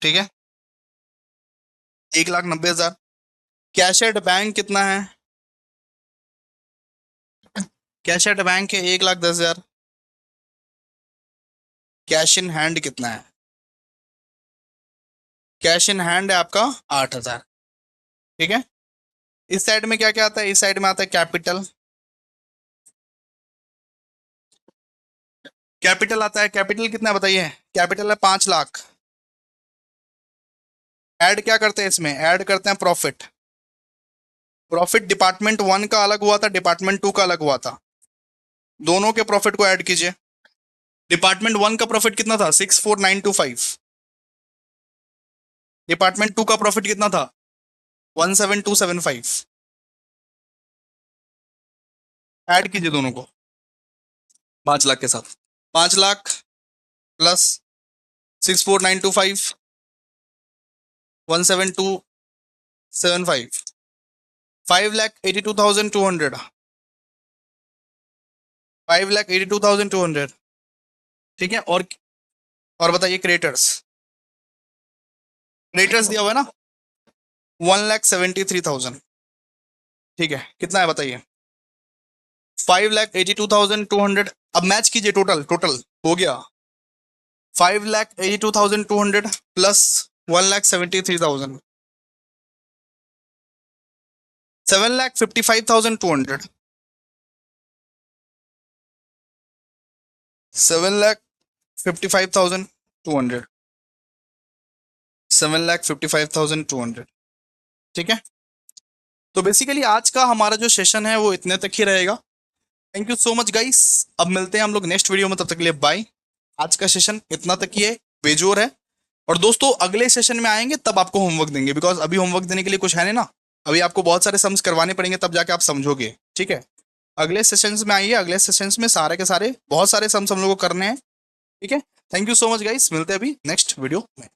ठीक है, 1,90,000। कैश एट बैंक कितना है, कैश एट बैंक है 1,10,000। कैश इन हैंड कितना है, कैश इन हैंड है आपका 8,000। ठीक है, इस साइड में क्या क्या आता है, इस साइड में आता है कैपिटल। कैपिटल आता है, कैपिटल कितना है बताइए, कैपिटल है 5,00,000। ऐड क्या करते हैं इसमें, ऐड करते हैं प्रॉफिट। प्रॉफिट डिपार्टमेंट 1 का अलग हुआ था, डिपार्टमेंट 2 का अलग हुआ था, दोनों के प्रॉफिट को ऐड कीजिए। डिपार्टमेंट 1 का प्रॉफिट कितना था, 64,925। डिपार्टमेंट 2 का प्रॉफिट कितना था, 17,275। ऐड कीजिए दोनों को 5,00,000 के साथ। 5,00,000 प्लस 64,925, 17,275, 5,82,200, 5,82,200। ठीक है, और बताइए क्रेडिटर्स, क्रेडिटर्स दिया हुआ है ना 1,73,000। ठीक है, कितना है बताइए, 5,82,200। अब मैच कीजिए, टोटल टोटल हो गया 5,82,200 प्लस 1,73,000, 7,55,200, 7,55,200, 7,55,200। ठीक है, तो बेसिकली आज का हमारा जो सेशन है वो इतने तक ही रहेगा। Thank you so much guys, अब मिलते हैं हम लोग नेक्स्ट वीडियो में, तब तक के लिए बाय। आज का सेशन इतना तक ही है, बेजोर है। और दोस्तों अगले सेशन में आएंगे तब आपको होमवर्क देंगे, बिकॉज अभी होमवर्क देने के लिए कुछ है नहीं ना, अभी आपको बहुत सारे सम्स करवाने पड़ेंगे तब जाके आप समझोगे। ठीक है, अगले सेशंस में आइए, अगले सेशंस में सारे के सारे बहुत सारे सम्स हम लोग को करने हैं। ठीक है, thank you so much guys, मिलते हैं अभी नेक्स्ट वीडियो में।